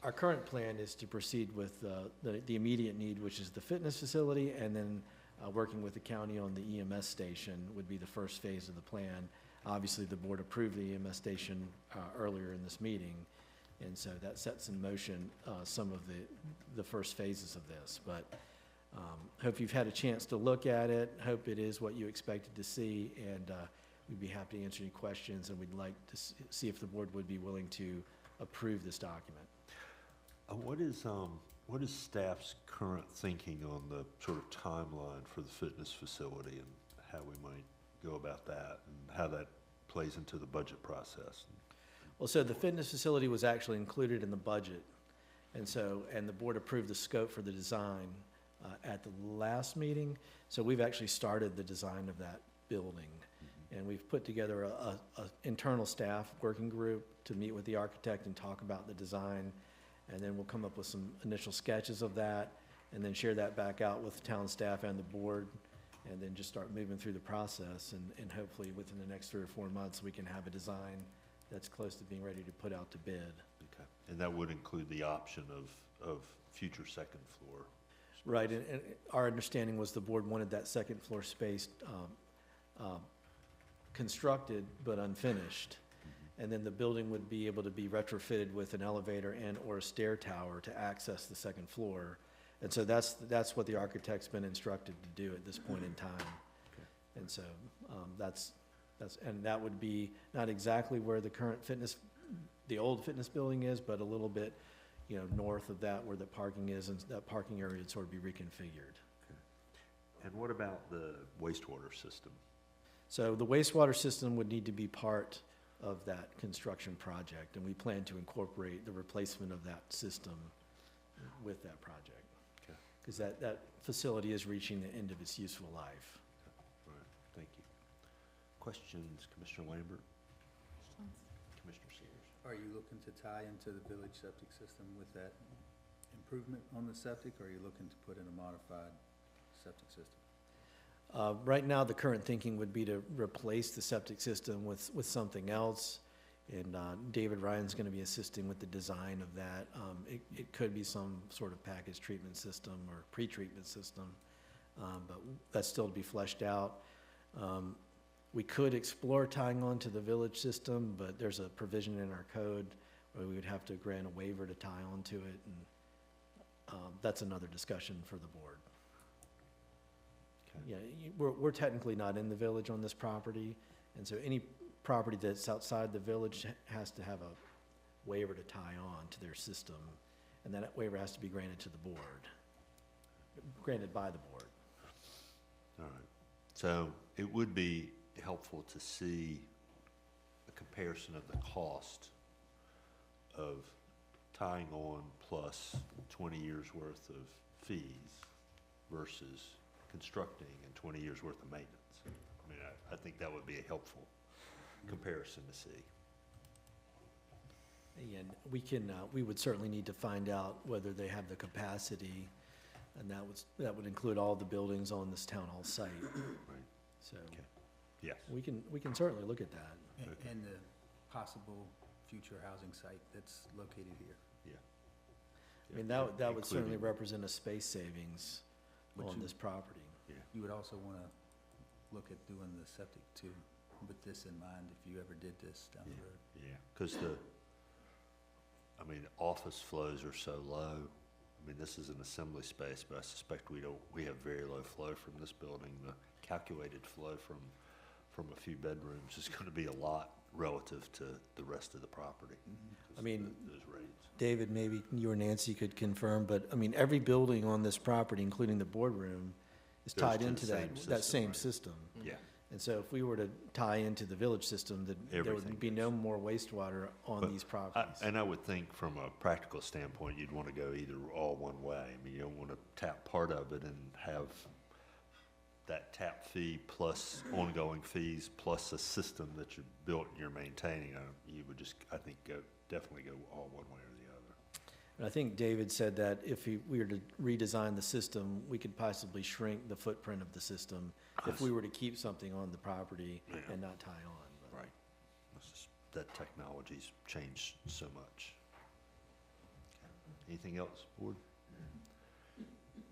our current plan is to proceed with the immediate need, which is the fitness facility, and then working with the county on the EMS station would be the first phase of the plan. Obviously, the board approved the EMS station earlier in this meeting, and so that sets in motion some of the first phases of this. But hope you've had a chance to look at it, hope it is what you expected to see, and we'd be happy to answer any questions, and we'd like to see if the board would be willing to approve this document. What is staff's current thinking on the sort of timeline for the fitness facility and how we might go about that and how that plays into the budget process? Well, so the fitness facility was actually included in the budget, and the board approved the scope for the design at the last meeting. So we've actually started the design of that building, and we've put together a internal staff working group to meet with the architect and talk about the design, and then we'll come up with some initial sketches of that, and then share that back out with town staff and the board, and then just start moving through the process, and hopefully within the next 3 or 4 months we can have a design that's close to being ready to put out to bid. Okay, and that would include the option of future second floor. Right, and our understanding was the board wanted that second floor space constructed but unfinished. And then the building would be able to be retrofitted with an elevator and or a stair tower to access the second floor. And so that's what the architect's been instructed to do at this point in time. Okay. And so and that would be not exactly where the current the old fitness building is, but a little bit north of that where the parking is, and that parking area would sort of be reconfigured. Okay. And what about the wastewater system? So the wastewater system would need to be part of that construction project, and we plan to incorporate the replacement of that system with that project. Okay. Because that facility is reaching the end of its useful life. All right, thank you. Questions, Commissioner Lambert? Commissioner Sears? Are you looking to tie into the village septic system with that improvement on the septic, or are you looking to put in a modified septic system? Right now, the current thinking would be to replace the septic system with something else. And David Ryan's going to be assisting with the design of that. It could be some sort of package treatment system or pre-treatment system, but that's still to be fleshed out. We could explore tying on to the village system, but there's a provision in our code where we would have to grant a waiver to tie onto it, and that's another discussion for the board. Okay. Yeah, we're technically not in the village on this property, and so any property that's outside the village has to have a waiver to tie on to their system, and that waiver has to be granted to the board, granted by the board. All right. So it would be helpful to see a comparison of the cost of tying on plus 20 years worth of fees versus constructing and 20 years worth of maintenance. I mean, I think that would be a helpful comparison to see. And we would certainly need to find out whether they have the capacity, and that would include all the buildings on this town hall site. Right. So, Okay. Yes. we can certainly look at that. And the possible future housing site that's located here. Yeah. I mean, that would certainly Including- represent a space savings Would on you- this property. You would also want to look at doing the septic too, with this in mind, if you ever did this down the road. Yeah, because office flows are so low. I mean, this is an assembly space, but I suspect we have very low flow from this building. The calculated flow from a few bedrooms is going to be a lot relative to the rest of the property. I mean, Those rates. David, maybe you or Nancy could confirm, but I mean, every building on this property, including the boardroom, is Goes tied to the into same that system, same right? system. Yeah, And so if we were to tie into the village system, there Everything would be no more wastewater on But these properties. and I would think from a practical standpoint, you'd want to go either all one way. I mean, you don't want to tap part of it and have that tap fee plus ongoing fees plus a system that you built and you're maintaining. You would just, I think, definitely go all one way or the other. And I think David said that if we were to redesign the system, we could possibly shrink the footprint of the system if we were to keep something on the property Yeah. and not tie on. But- Right. That technology's changed so much. Anything else, board?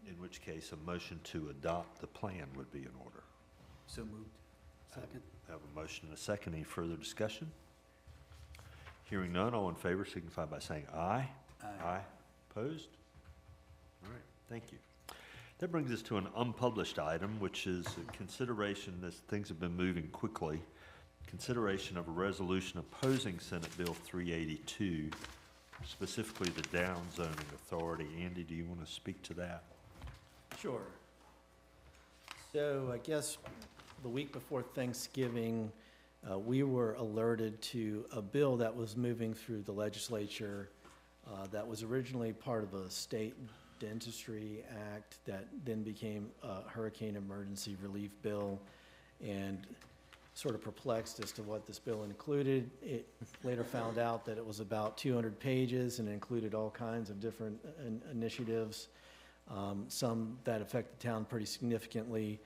In which case, a motion to adopt the plan would be in order. So moved. Second? I have a motion and a second. Any further discussion? Hearing none, all in favor signify by saying aye. Aye. Opposed? All right, thank you. That brings us to an unpublished item, which is a consideration, as things have been moving quickly, consideration of a resolution opposing Senate Bill 382, specifically the down zoning authority. Andy, do you want to speak to that? Sure. So I guess the week before Thanksgiving, we were alerted to a bill that was moving through the legislature that was originally part of a state dentistry act that then became a hurricane emergency relief bill, and sort of perplexed as to what this bill included. It later found out that it was about 200 pages and included all kinds of different initiatives, some that affect the town pretty significantly.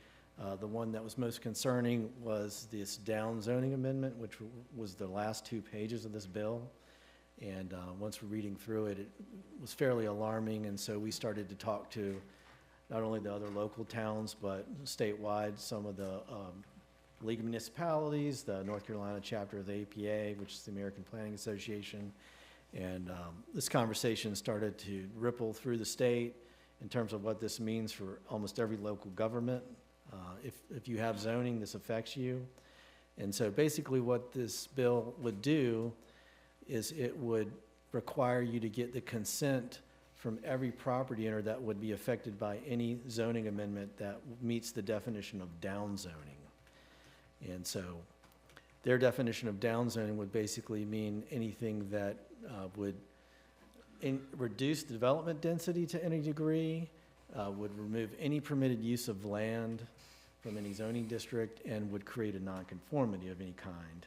The one that was most concerning was this down zoning amendment, which was the last 2 pages of this bill. And once we're reading through it, it was fairly alarming, and so we started to talk to not only the other local towns, but statewide, some of the League of Municipalities, the North Carolina chapter of the APA, which is the American Planning Association. And this conversation started to ripple through the state in terms of what this means for almost every local government. If you have zoning, this affects you. And so basically what this bill would do is it would require you to get the consent from every property owner that would be affected by any zoning amendment that meets the definition of down zoning. And so their definition of down zoning would basically mean anything that would reduce the development density to any degree, would remove any permitted use of land from any zoning district, and would create a nonconformity of any kind.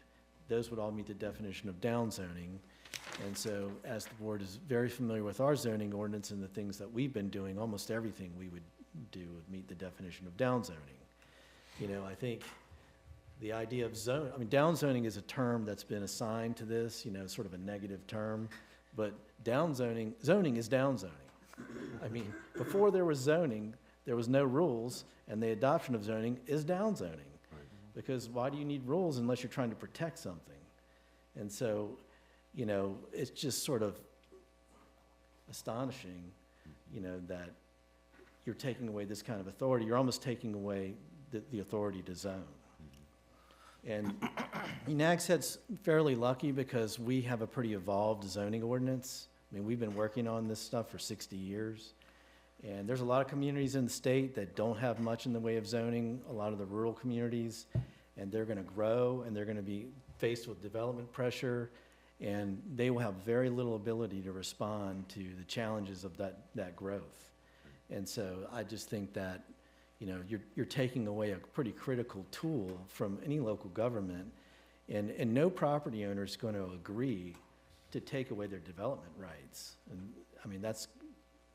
Those would all meet the definition of down zoning. And so, as the board is very familiar with our zoning ordinance and the things that we've been doing, almost everything we would do would meet the definition of down zoning. I think the idea of downzoning is a term that's been assigned to this, sort of a negative term, but zoning is downzoning. I mean, before there was zoning, there was no rules, and the adoption of zoning is downzoning. Because why do you need rules unless you're trying to protect something? And so, it's just sort of astonishing, that you're taking away this kind of authority. You're almost taking away the authority to zone. And Nags Head's fairly lucky because we have a pretty evolved zoning ordinance. I mean, we've been working on this stuff for 60 years. And there's a lot of communities in the state that don't have much in the way of zoning, a lot of the rural communities, and they're going to grow, and they're going to be faced with development pressure, and they will have very little ability to respond to the challenges of that growth. And so I just think that, you're taking away a pretty critical tool from any local government, and no property owner is going to agree to take away their development rights. And I mean,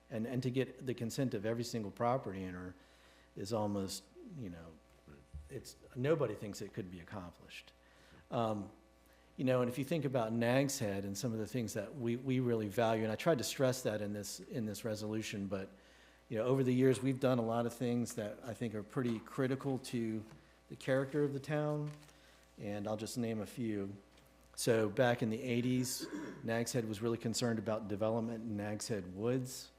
and to get the consent of every single property owner is almost, nobody thinks it could be accomplished. And if you think about Nags Head and some of the things that we really value, and I tried to stress that in this resolution, but over the years we've done a lot of things that I think are pretty critical to the character of the town, and I'll just name a few. So back in the 80s, Nags Head was really concerned about development in Nags Head Woods,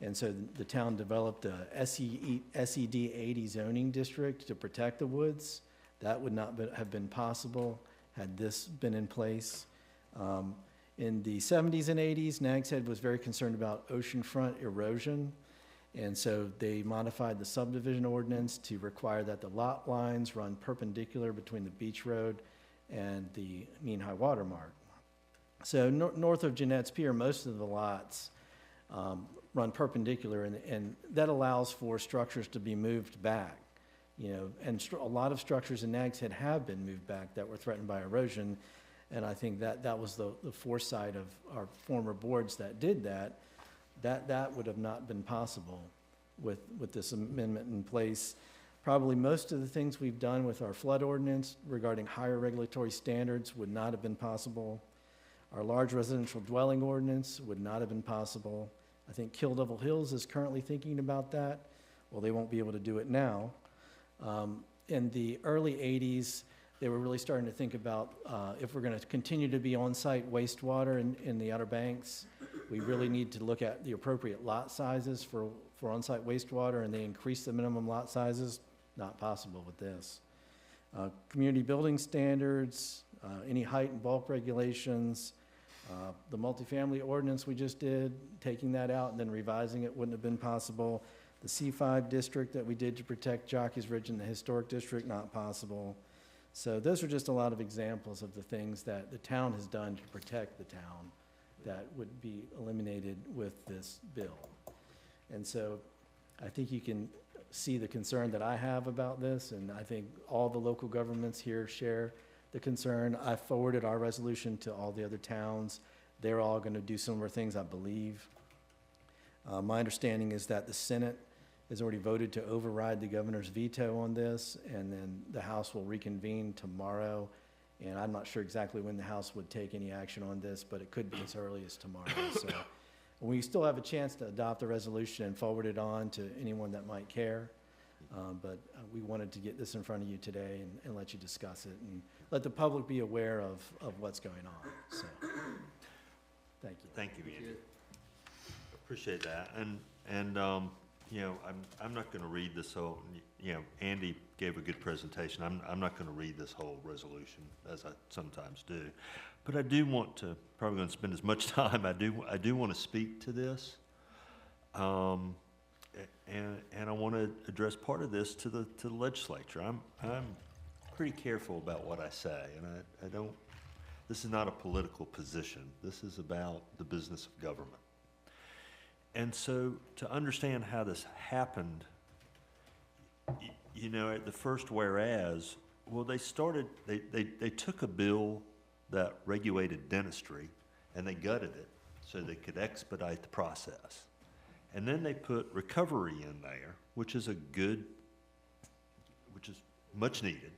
and so the town developed a SED 80 zoning district to protect the woods. That would not have been possible had this been in place. In the 70s and 80s, Nags Head was very concerned about oceanfront erosion, and so they modified the subdivision ordinance to require that the lot lines run perpendicular between the beach road and the mean high water mark. So north of Jeanette's Pier, most of the lots run perpendicular, and that allows for structures to be moved back. And a lot of structures in Nags Head have been moved back that were threatened by erosion, and I think that was the foresight of our former boards that did that. That would have not been possible with this amendment in place. Probably most of the things we've done with our flood ordinance regarding higher regulatory standards would not have been possible. Our large residential dwelling ordinance would not have been possible. I think Kill Devil Hills is currently thinking about that. Well, they won't be able to do it now. In the early 80s, they were really starting to think about if we're going to continue to be on-site wastewater in the Outer Banks, we really need to look at the appropriate lot sizes for on-site wastewater, and they increased the minimum lot sizes. Not possible with this. Community building standards, any height and bulk regulations, the multifamily ordinance we just did, taking that out and then revising it wouldn't have been possible. The C5 district that we did to protect Jockey's Ridge in the historic district, not possible. So those are just a lot of examples of the things that the town has done to protect the town that would be eliminated with this bill. And so I think you can see the concern that I have about this, and I think all the local governments here share the concern. I forwarded our resolution to all the other towns. They're all going to do similar things, I believe. My understanding is that the Senate has already voted to override the governor's veto on this, and then the House will reconvene tomorrow. And I'm not sure exactly when the House would take any action on this, but it could be as early as tomorrow. So we still have a chance to adopt the resolution and forward it on to anyone that might care. But we wanted to get this in front of you today and let you discuss it and let the public be aware of what's going on. So, thank you. Thank you, Andy. Appreciate that. And I'm not going to read this whole, Andy gave a good presentation. I'm not going to read this whole resolution as I sometimes do. But I do want to, probably going to spend as much time, I do want to speak to this. And I want to address part of this to the legislature. I'm pretty careful about what I say, and I don't, this is not a political position. This is about the business of government. And so to understand how this happened, at the first whereas, well, they took a bill that regulated dentistry and they gutted it so they could expedite the process. And then they put recovery in there, which is much needed.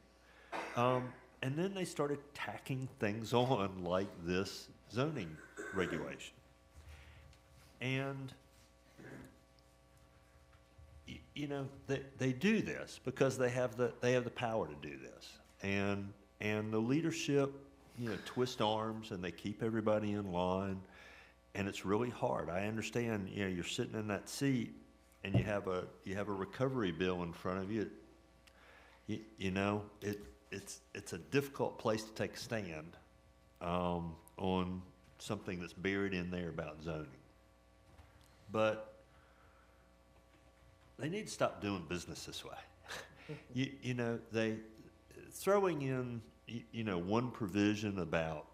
And then they started tacking things on like this zoning regulation. And, you know, they do this because they have the power to do this. And the leadership, you know, twist arms and they keep everybody in line. And it's really hard. I understand, you know, you're sitting in that seat and you have a recovery bill in front of you. You know, it's a difficult place to take a stand on something that's buried in there about zoning. But they need to stop doing business this way. You know, they throwing in, you know, one provision about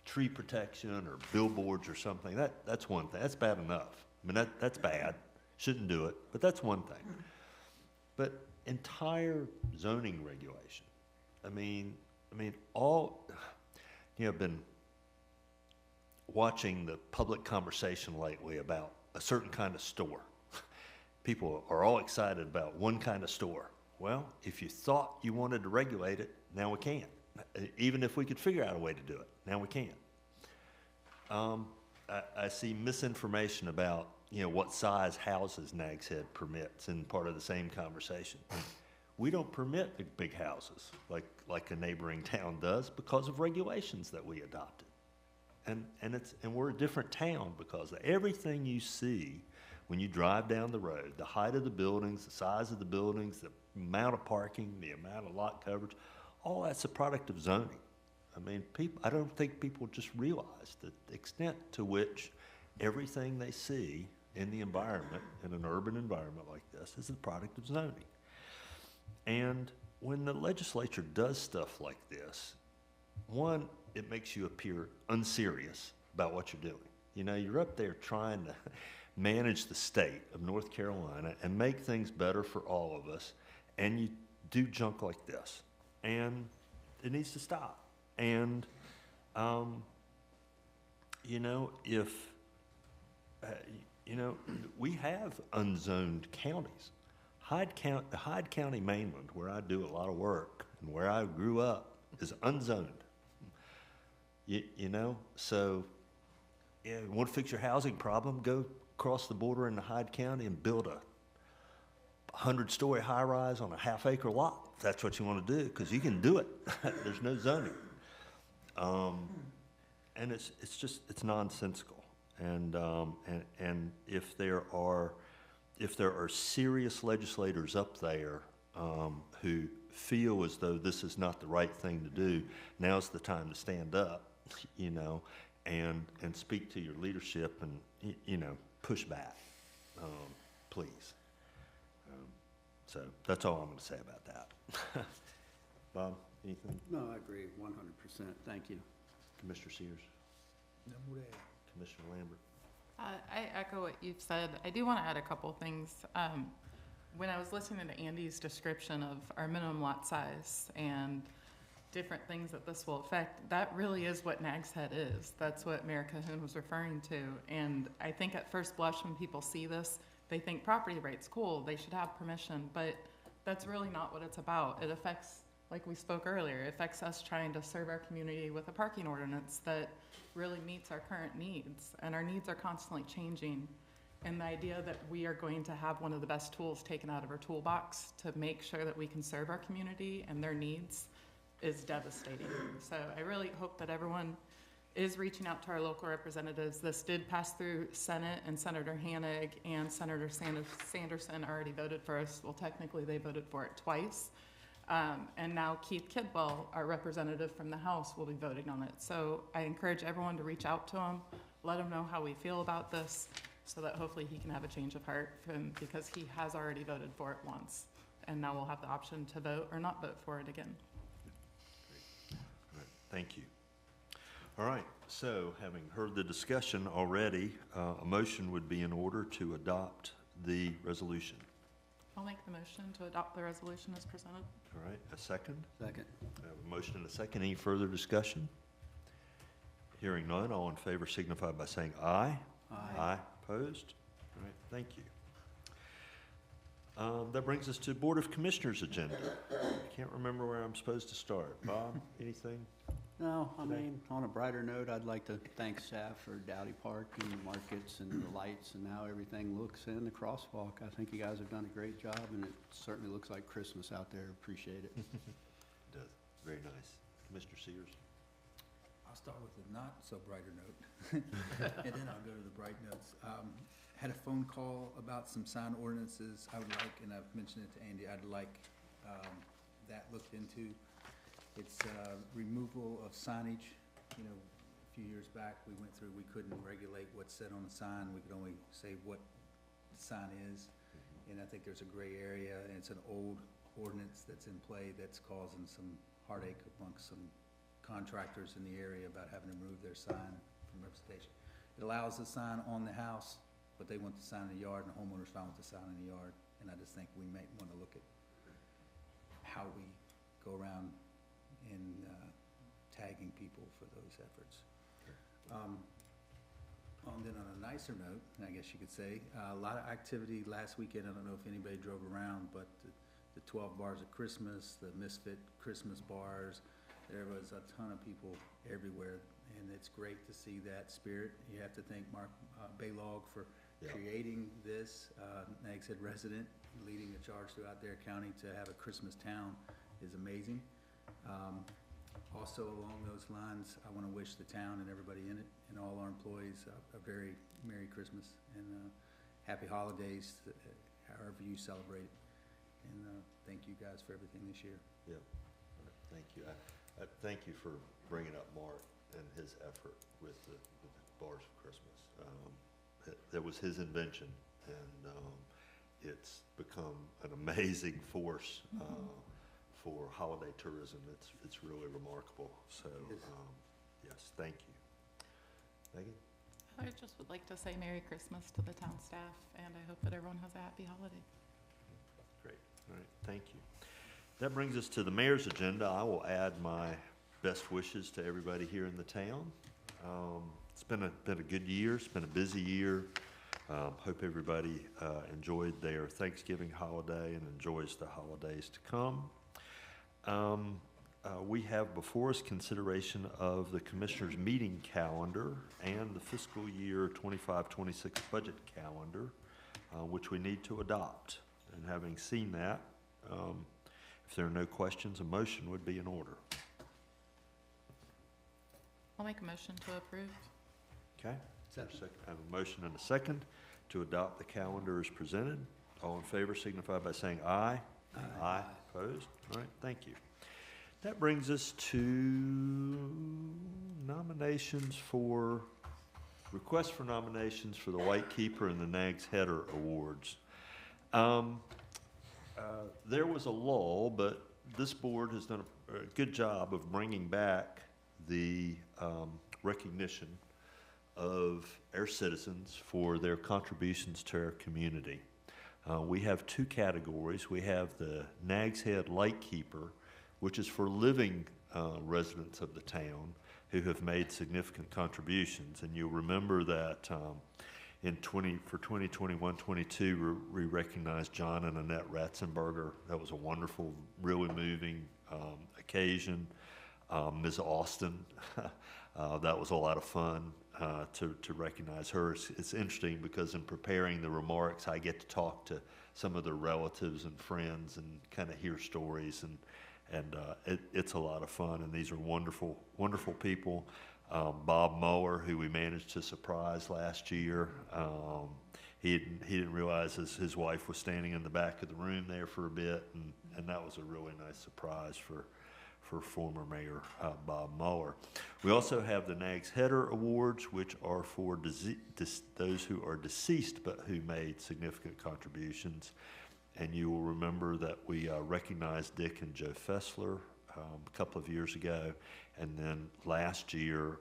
tree protection or billboards or something, that's one thing. That's bad enough. I mean, that's bad. Shouldn't do it, but that's one thing. But entire zoning regulation, I mean, all, you know, I've been watching the public conversation lately about a certain kind of store. People are all excited about one kind of store. Well, if you thought you wanted to regulate it, now we can. Even if we could figure out a way to do it, now we can. I see misinformation about, you know, what size houses Nags Head permits in part of the same conversation. We don't permit big houses like a neighboring town does because of regulations that we adopted. And we're a different town because of everything you see when you drive down the road, the height of the buildings, the size of the buildings, the amount of parking, the amount of lot coverage, all that's a product of zoning. I mean, I don't think people just realize the extent to which everything they see in the environment, in an urban environment like this, is the product of zoning. And when the legislature does stuff like this, one, it makes you appear unserious about what you're doing. You know, you're up there trying to manage the state of North Carolina and make things better for all of us, and you do junk like this. And it needs to stop. And, you know, we have unzoned counties. The Hyde County mainland, where I do a lot of work and where I grew up, is unzoned. You know, so yeah, you want to fix your housing problem, go across the border into Hyde County and build a 100-story high-rise on a half-acre lot, if that's what you want to do, because you can do it. There's no zoning. And it's nonsensical. And if there are serious legislators up there who feel as though this is not the right thing to do, now's the time to stand up, you know, and speak to your leadership and, you know, push back, please. So that's all I'm going to say about that. Bob, anything? No, I agree 100%. Thank you. Commissioner Sears? Commissioner Lambert? I echo what you've said. I do want to add a couple things. When I was listening to Andy's description of our minimum lot size and different things that this will affect, that really is what Nags Head is. That's what Mayor Cahoon was referring to. And I think at first blush when people see this, they think property rights, cool, they should have permission, but that's really not what it's about. It affects, like we spoke earlier, it affects us trying to serve our community with a parking ordinance that really meets our current needs, and our needs are constantly changing. And the idea that we are going to have one of the best tools taken out of our toolbox to make sure that we can serve our community and their needs is devastating. So I really hope that everyone is reaching out to our local representatives. This did pass through Senate, and Senator Hanig and Senator Sanderson already voted for us. Well, technically they voted for it twice. And now Keith Kidwell, our representative from the House, will be voting on it. So I encourage everyone to reach out to him, let him know how we feel about this, so that hopefully he can have a change of heart because he has already voted for it once. And now we'll have the option to vote or not vote for it again. All right, thank you. All right, so having heard the discussion already, a motion would be in order to adopt the resolution. I'll make the motion to adopt the resolution as presented. All right, a second? Second. I have a motion and a second. Any further discussion? Hearing none, all in favor signify by saying aye. Aye. Aye. Opposed? All right, thank you. That brings us to Board of Commissioners agenda. I can't remember where I'm supposed to start. Bob, anything? No, I today? mean, on a brighter note, I'd like to thank staff for Dowdy Park and the markets and the lights and how everything looks in the crosswalk. I think you guys have done a great job, and it certainly looks like Christmas out there. Appreciate it. It does. Very nice. Commissioner Sears? I'll start with a not so brighter note, and then I'll go to the bright notes. Had a phone call about some sign ordinances I would like, and I've mentioned it to Andy, I'd like that looked into. It's removal of signage. You know, a few years back, we went through, we couldn't regulate what's said on the sign. We could only say what the sign is. And I think there's a gray area, and it's an old ordinance that's in play that's causing some heartache amongst some contractors in the area about having to remove their sign from representation. It allows the sign on the house, but they want the sign in the yard, and the homeowner's fine with the sign in the yard. And I just think we might want to look at how we go around in tagging people for those efforts. Then on a nicer note, I guess you could say, a lot of activity last weekend. I don't know if anybody drove around, but the 12 bars of Christmas, the Misfit Christmas bars, there was a ton of people everywhere, and it's great to see that spirit. You have to thank Mark Baylog for creating this. Nags Head resident, leading the charge throughout their county to have a Christmas town is amazing. Also along those lines, I want to wish the town and everybody in it and all our employees a very Merry Christmas and Happy Holidays, however you celebrate it. And thank you guys for everything this year. Yeah, thank you. I thank you for bringing up Mark and his effort with the Bars of Christmas. That was his invention, and it's become an amazing force for holiday tourism. It's really remarkable. So, yes, thank you. Megan? I just would like to say Merry Christmas to the town staff, and I hope that everyone has a happy holiday. Great. All right, thank you. That brings us to the mayor's agenda. I will add my best wishes to everybody here in the town. It's been a good year. It's been a busy year. Hope everybody enjoyed their Thanksgiving holiday and enjoys the holidays to come. We have before us consideration of the Commissioners' meeting calendar and the fiscal year 25-26 budget calendar, which we need to adopt. And having seen that, if there are no questions, a motion would be in order. I'll make a motion to approve. Okay? Second. I have a motion and a second to adopt the calendar as presented. All in favor signify by saying aye. Aye. Opposed? All right, thank you. That brings us to requests for nominations for the White Keeper and the Nags Header Awards. There was a lull, but this board has done a good job of bringing back the recognition of our citizens for their contributions to our community. We have two categories. We have the Nags Head Lightkeeper, which is for living residents of the town who have made significant contributions. And you'll remember that for 2021-22, we recognized John and Annette Ratzenberger. That was a wonderful, really moving occasion. Ms. Austin, that was a lot of fun to recognize her. It's interesting because in preparing the remarks, I get to talk to some of their relatives and friends and kind of hear stories, and it's a lot of fun. And these are wonderful, wonderful people. Bob Mower, who we managed to surprise last year, he didn't realize his wife was standing in the back of the room there for a bit, and that was a really nice surprise for former Mayor Bob Mueller. We also have the Nags Header Awards, which are for those who are deceased but who made significant contributions. And you will remember that we recognized Dick and Joe Fessler a couple of years ago. And then last year,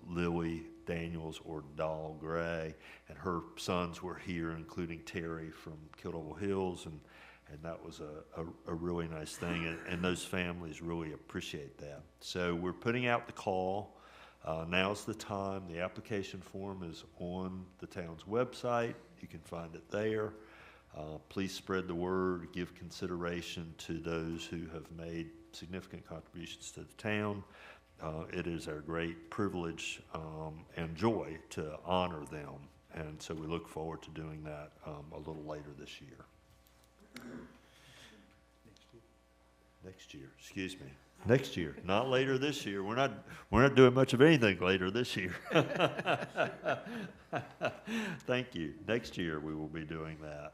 Lily Daniels or Doll Gray and her sons were here, including Terry from Kildable Hills, and that was a really nice thing, and those families really appreciate that. So we're putting out the call. Now's the time. The application form is on the town's website. You can find it there. Please spread the word, give consideration to those who have made significant contributions to the town. It is our great privilege and joy to honor them, and so we look forward to doing that a little later this year. Next year, excuse me. Next year, not later this year. We're not doing much of anything later this year. Thank you. Next year we will be doing that.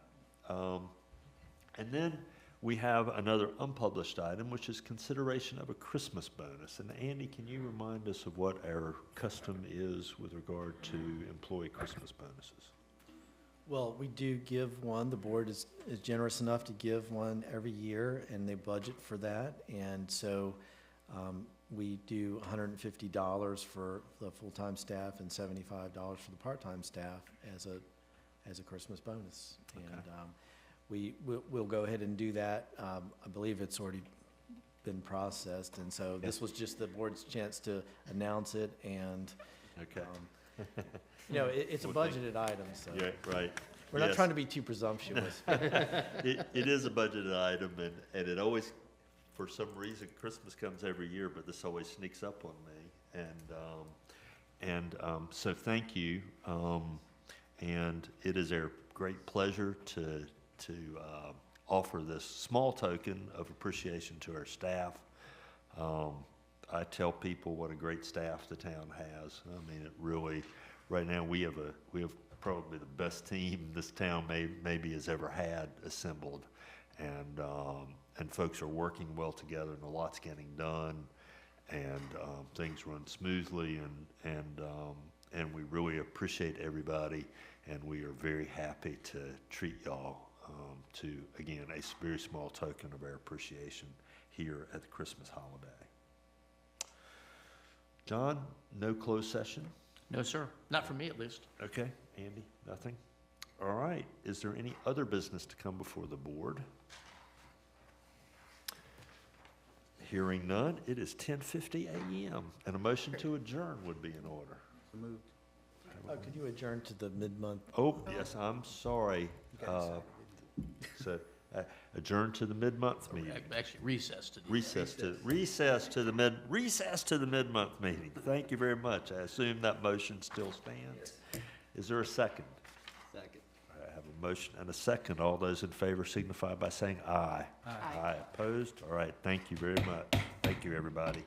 And then we have another unpublished item, which is consideration of a Christmas bonus. And Andy, can you remind us of what our custom is with regard to employee Christmas bonuses? Well, we do give one. The board is generous enough to give one every year, and they budget for that. And so we do $150 for the full-time staff and $75 for the part-time staff as a Christmas bonus. Okay. And we'll go ahead and do that. I believe it's already been processed, and so this was just the board's chance to announce it. And Okay. you know, it's a budgeted item, so. Yeah, right. We're not Yes. trying to be too presumptuous. It is a budgeted item, and it always, for some reason, Christmas comes every year, but this always sneaks up on me. And so thank you. And it is our great pleasure to offer this small token of appreciation to our staff. I tell people what a great staff the town has. I mean, it really, right now, we have probably the best team this town maybe has ever had assembled. And folks are working well together, and a lot's getting done, and things run smoothly, and we really appreciate everybody, and we are very happy to treat y'all to, again, a very small token of our appreciation here at the Christmas holiday. John, no closed session? No, sir. Not for me, at least. Okay, Andy, nothing? All right, is there any other business to come before the board? Hearing none, it is 10:50 a.m., and a motion to adjourn would be in order. So moved. Could you adjourn to the mid-month? Oh, yes, I'm sorry. So, adjourn to the mid-month meeting. Actually, recess to the. Recess to the mid-month meeting. Thank you very much. I assume that motion still stands. Is there a second? Second. I have a motion and a second. All those in favor signify by saying aye. Aye. Aye. Opposed? All right. Thank you very much. Thank you, everybody.